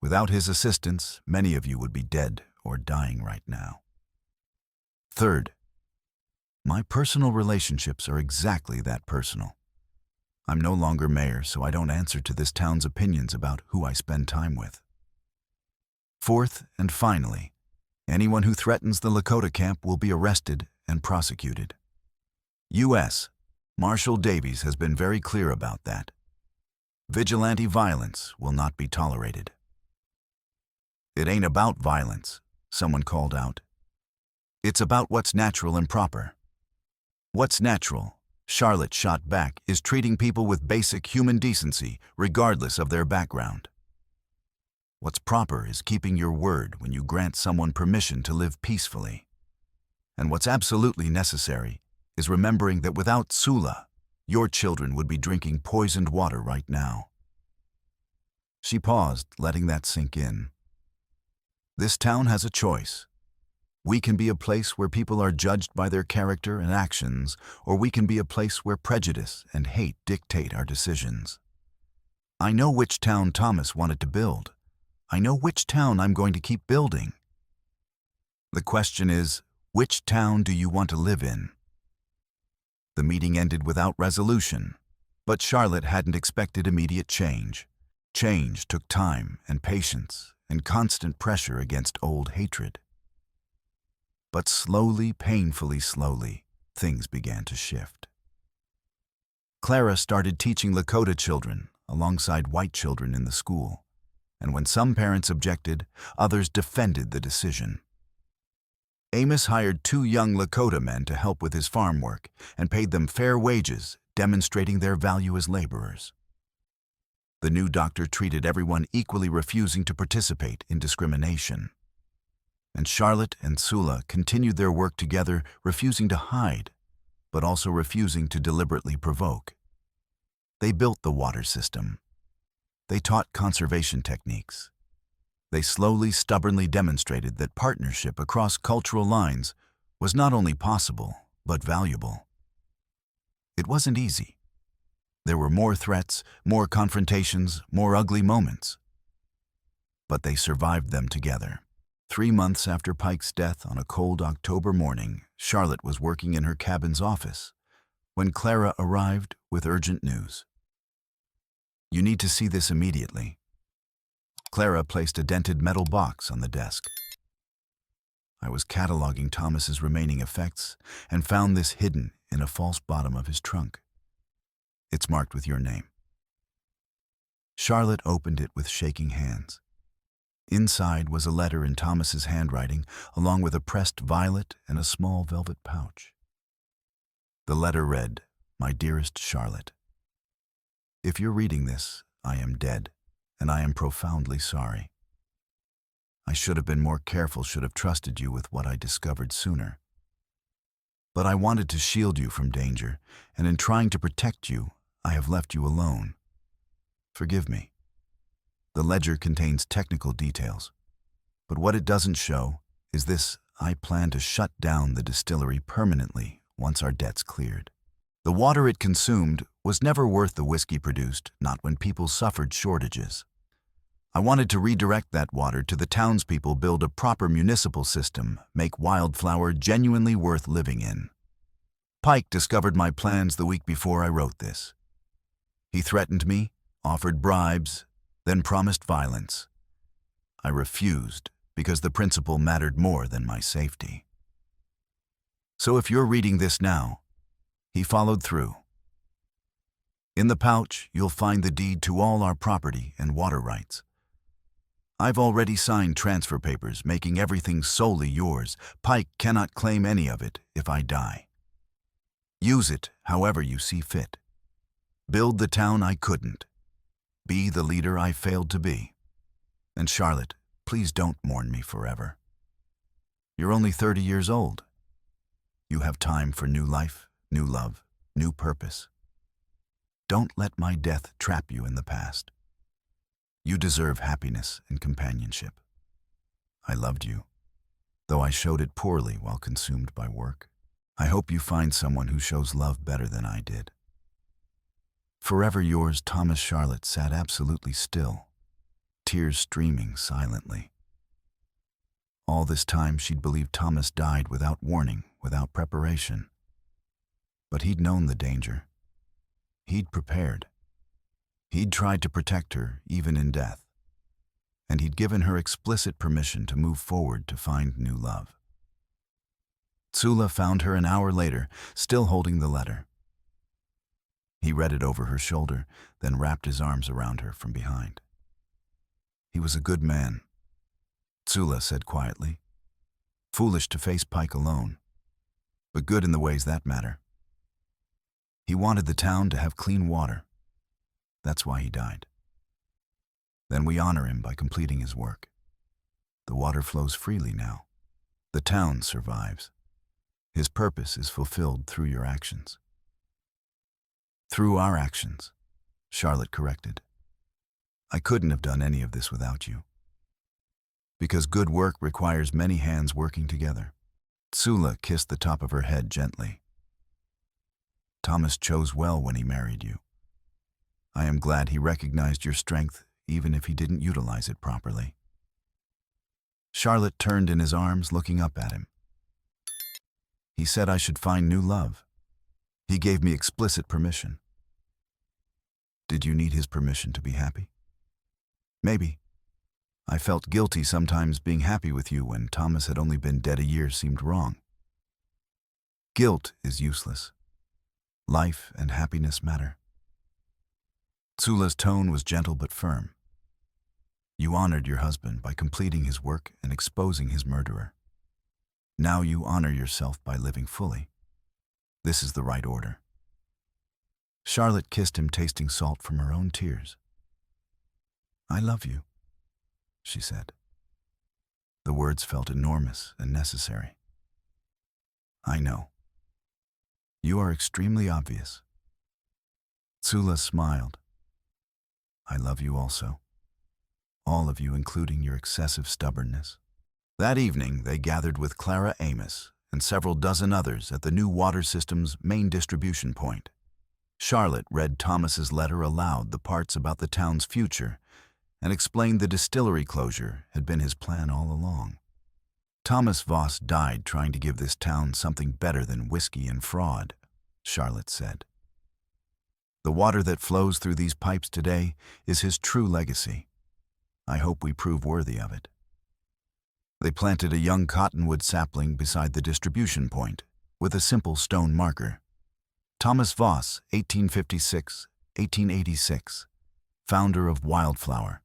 Without his assistance, many of you would be dead or dying right now. Third, my personal relationships are exactly that personal. I'm no longer mayor, so I don't answer to this town's opinions about who I spend time with. Fourth, and finally, Anyone who threatens the Lakota camp will be arrested and prosecuted. U.S. Marshal Davies has been very clear about that. Vigilante violence will not be tolerated. It ain't about violence, someone called out. It's about what's natural and proper. What's natural, Charlotte shot back, is treating people with basic human decency, regardless of their background. What's proper is keeping your word when you grant someone permission to live peacefully. And what's absolutely necessary is remembering that without Sula, your children would be drinking poisoned water right now. She paused, letting that sink in. This town has a choice. We can be a place where people are judged by their character and actions, or we can be a place where prejudice and hate dictate our decisions. I know which town Thomas wanted to build. I know which town I'm going to keep building. The question is, which town do you want to live in? The meeting ended without resolution, but Charlotte hadn't expected immediate change. Change took time and patience and constant pressure against old hatred. But slowly, painfully slowly, things began to shift. Clara started teaching Lakota children alongside white children in the school, and when some parents objected, others defended the decision. Amos hired 2 young Lakota men to help with his farm work and paid them fair wages, demonstrating their value as laborers. The new doctor treated everyone equally, refusing to participate in discrimination. And Charlotte and Sula continued their work together, refusing to hide, but also refusing to deliberately provoke. They built the water system. They taught conservation techniques. They slowly, stubbornly demonstrated that partnership across cultural lines was not only possible, but valuable. It wasn't easy. There were more threats, more confrontations, more ugly moments. But they survived them together. 3 months after Pike's death on a cold October morning, Charlotte was working in her cabin's office when Clara arrived with urgent news. "You need to see this immediately." Clara placed a dented metal box on the desk. "I was cataloging Thomas's remaining effects and found this hidden in a false bottom of his trunk. It's marked with your name." Charlotte opened it with shaking hands. Inside was a letter in Thomas's handwriting, along with a pressed violet and a small velvet pouch. The letter read, "My dearest Charlotte, if you're reading this, I am dead, and I am profoundly sorry. I should have been more careful, should have trusted you with what I discovered sooner. But I wanted to shield you from danger, and in trying to protect you, I have left you alone. Forgive me. The ledger contains technical details, but what it doesn't show is this: I plan to shut down the distillery permanently once our debt's cleared. The water it consumed was never worth the whiskey produced, not when people suffered shortages. I wanted to redirect that water to the townspeople, build a proper municipal system, make Wildflower genuinely worth living in. Pike discovered my plans the week before I wrote this. He threatened me, offered bribes, then promised violence. I refused because the principle mattered more than my safety. So if you're reading this now, he followed through. In the pouch, you'll find the deed to all our property and water rights. I've already signed transfer papers, making everything solely yours. Pike cannot claim any of it if I die. Use it however you see fit. Build the town I couldn't. Be the leader I failed to be. And Charlotte, please don't mourn me forever. You're only 30 years old. You have time for new life, new love, new purpose. Don't let my death trap you in the past. You deserve happiness and companionship. I loved you, though I showed it poorly while consumed by work. I hope you find someone who shows love better than I did. Forever yours, Thomas. Charlotte sat absolutely still, tears streaming silently. All this time she'd believed Thomas died without warning, without preparation. But he'd known the danger. He'd prepared. He'd tried to protect her, even in death. and he'd given her explicit permission to move forward to find new love. Tsula found her an hour later, still holding the letter. He read it over her shoulder, then wrapped his arms around her from behind. He was a good man, Tsula said quietly. Foolish to face Pike alone, but good in the ways that matter. He wanted the town to have clean water. That's why he died. Then we honor him by completing his work. The water flows freely now. The town survives. His purpose is fulfilled through your actions. Through our actions, Charlotte corrected. I couldn't have done any of this without you. Because good work requires many hands working together. Tsula kissed the top of her head gently. Thomas chose well when he married you. I am glad he recognized your strength, even if he didn't utilize it properly. Charlotte turned in his arms, looking up at him. He said I should find new love. He gave me explicit permission. Did you need his permission to be happy? Maybe. I felt guilty sometimes being happy with you when Thomas had only been dead a year seemed wrong. Guilt is useless. Life and happiness matter. Tsula's tone was gentle but firm. You honored your husband by completing his work and exposing his murderer. Now you honor yourself by living fully. This is the right order. Charlotte kissed him, tasting salt from her own tears. I love you, she said. The words felt enormous and necessary. I know. You are extremely obvious. Tsula smiled. I love you also. All of you, including your excessive stubbornness. That evening, they gathered with Clara Amos and several dozen others at the new water system's main distribution point. Charlotte read Thomas's letter aloud, the parts about the town's future, and explained the distillery closure had been his plan all along. Thomas Voss died trying to give this town something better than whiskey and fraud, Charlotte said. The water that flows through these pipes today is his true legacy. I hope we prove worthy of it. They planted a young cottonwood sapling beside the distribution point with a simple stone marker. Thomas Voss, 1856-1886, founder of Wildflower.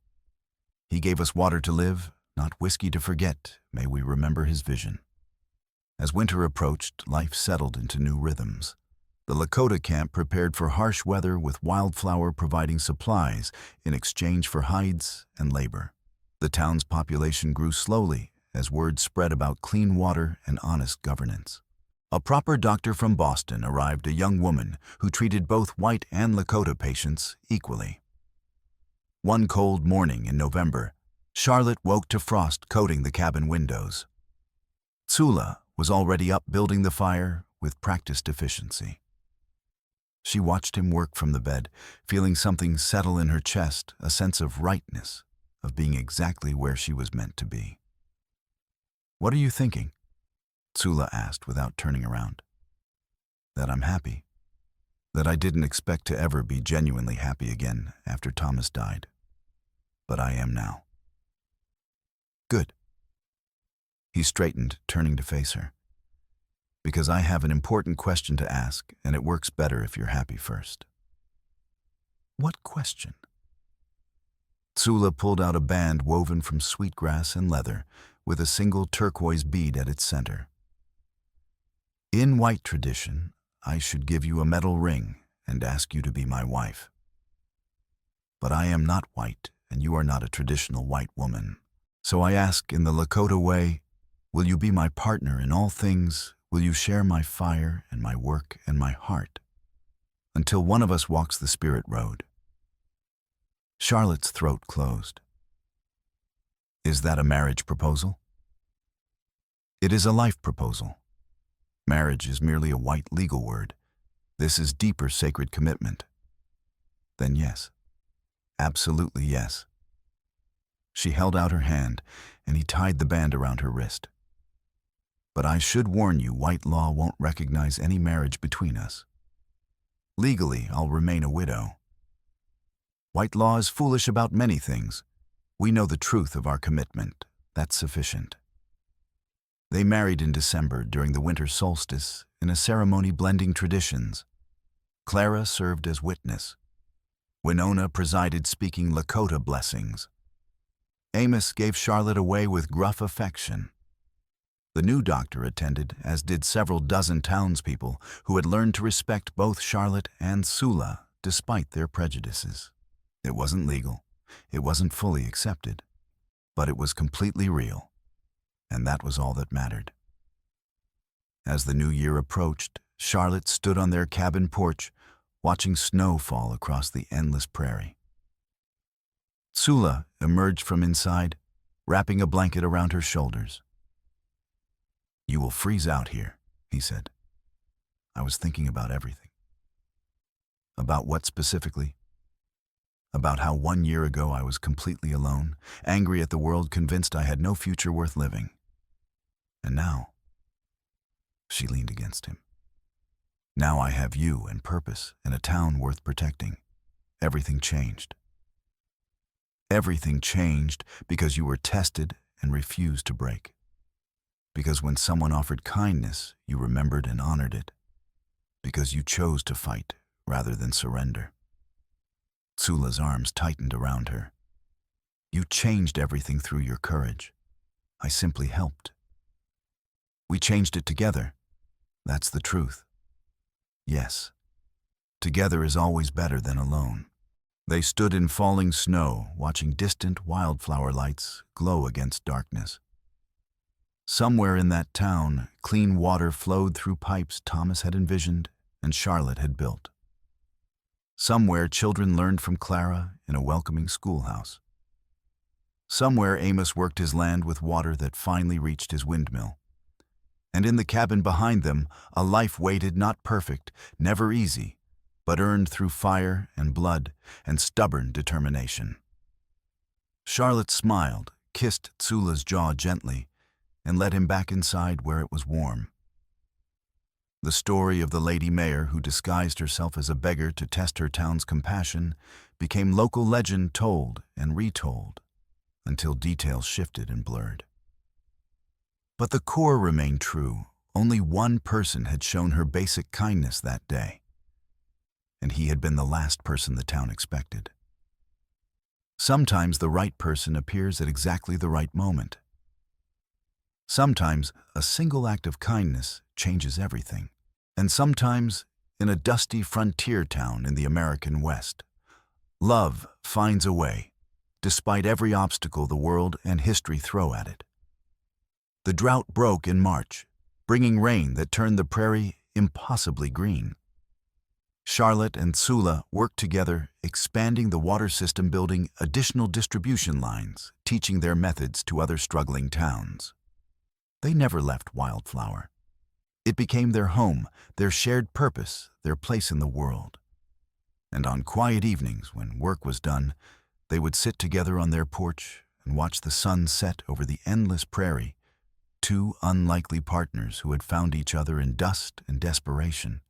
He gave us water to live, not whiskey to forget. May we remember his vision. As winter approached, life settled into new rhythms. The Lakota camp prepared for harsh weather, with Wildflower providing supplies in exchange for hides and labor. The town's population grew slowly as word spread about clean water and honest governance. A proper doctor from Boston arrived, a young woman who treated both white and Lakota patients equally. One cold morning in November, Charlotte woke to frost coating the cabin windows. Tsula was already up building the fire with practiced efficiency. She watched him work from the bed, feeling something settle in her chest, a sense of rightness, of being exactly where she was meant to be. What are you thinking? Tsula asked without turning around. That I'm happy. That I didn't expect to ever be genuinely happy again after Thomas died. But I am now. Good. He straightened, turning to face her. Because I have an important question to ask, and it works better if you're happy first. What question? Tsula pulled out a band woven from sweetgrass and leather, with a single turquoise bead at its center. In white tradition, I should give you a metal ring and ask you to be my wife. But I am not white, and you are not a traditional white woman. So I ask in the Lakota way, will you be my partner in all things? Will you share my fire and my work and my heart? Until one of us walks the spirit road. Charlotte's throat closed. Is that a marriage proposal? It is a life proposal. Marriage is merely a white legal word. This is deeper sacred commitment. Then yes. Absolutely yes. She held out her hand, and he tied the band around her wrist. But I should warn you, white law won't recognize any marriage between us. Legally, I'll remain a widow. White law is foolish about many things, We know the truth of our commitment. That's sufficient. They married in December during the winter solstice in a ceremony blending traditions. Clara served as witness. Winona presided speaking Lakota blessings. Amos gave Charlotte away with gruff affection. The new doctor attended, as did several dozen townspeople who had learned to respect both Charlotte and Sula despite their prejudices. It wasn't legal, it wasn't fully accepted, but it was completely real, and that was all that mattered. As the new year approached, Charlotte stood on their cabin porch, watching snow fall across the endless prairie. Sula emerged from inside, wrapping a blanket around her shoulders. "You will freeze out here," he said. "I was thinking about everything." "About what specifically?" "About how 1 year ago I was completely alone, angry at the world, convinced I had no future worth living. And now," she leaned against him, "now I have you and purpose and a town worth protecting. Everything changed. Everything changed because you were tested and refused to break. Because when someone offered kindness, you remembered and honored it. Because you chose to fight rather than surrender." Sula's arms tightened around her. "You changed everything through your courage. I simply helped. We changed it together. That's the truth. Yes, together is always better than alone." They stood in falling snow, watching distant wildflower lights glow against darkness. Somewhere in that town, clean water flowed through pipes Thomas had envisioned and Charlotte had built. Somewhere, children learned from Clara in a welcoming schoolhouse. Somewhere, Amos worked his land with water that finally reached his windmill. And in the cabin behind them, a life waited, not perfect, never easy, but earned through fire and blood and stubborn determination. Charlotte smiled, kissed Sula's jaw gently, and led him back inside where it was warm. The story of the lady mayor who disguised herself as a beggar to test her town's compassion became local legend, told and retold until details shifted and blurred. But the core remained true. Only one person had shown her basic kindness that day, and he had been the last person the town expected. Sometimes the right person appears at exactly the right moment. Sometimes a single act of kindness changes everything. And sometimes, in a dusty frontier town in the American West, love finds a way, despite every obstacle the world and history throw at it. The drought broke in March, bringing rain that turned the prairie impossibly green. Charlotte and Sula worked together, expanding the water system, building additional distribution lines, teaching their methods to other struggling towns. They never left Wildflower. It became their home, their shared purpose, their place in the world. And on quiet evenings, when work was done, they would sit together on their porch and watch the sun set over the endless prairie, two unlikely partners who had found each other in dust and desperation,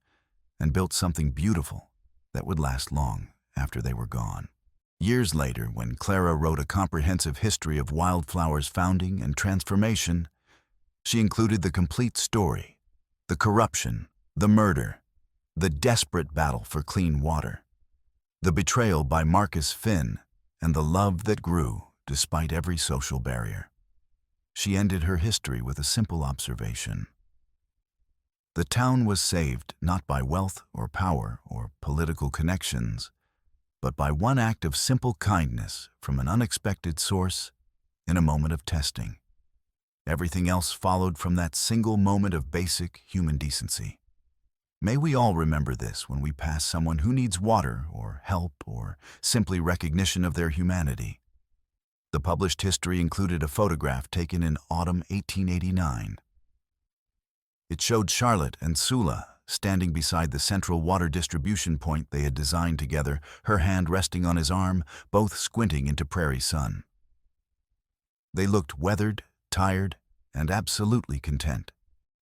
and built something beautiful that would last long after they were gone. Years later, when Clara wrote a comprehensive history of Wildflower's founding and transformation, she included the complete story, the corruption, the murder, the desperate battle for clean water, the betrayal by Marcus Finn, and the love that grew despite every social barrier. She ended her history with a simple observation. The town was saved not by wealth or power or political connections, but by one act of simple kindness from an unexpected source in a moment of testing. Everything else followed from that single moment of basic human decency. May we all remember this when we pass someone who needs water or help or simply recognition of their humanity. The published history included a photograph taken in autumn 1889. It showed Charlotte and Sula standing beside the central water distribution point they had designed together, her hand resting on his arm, both squinting into prairie sun. They looked weathered, tired, and absolutely content.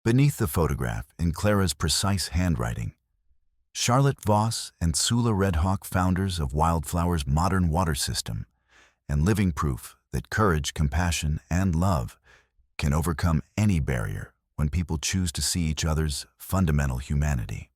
Beneath the photograph, in Clara's precise handwriting, Charlotte Voss and Sula Redhawk, founders of Wildflower's modern water system, and living proof that courage, compassion, and love can overcome any barrier when people choose to see each other's fundamental humanity.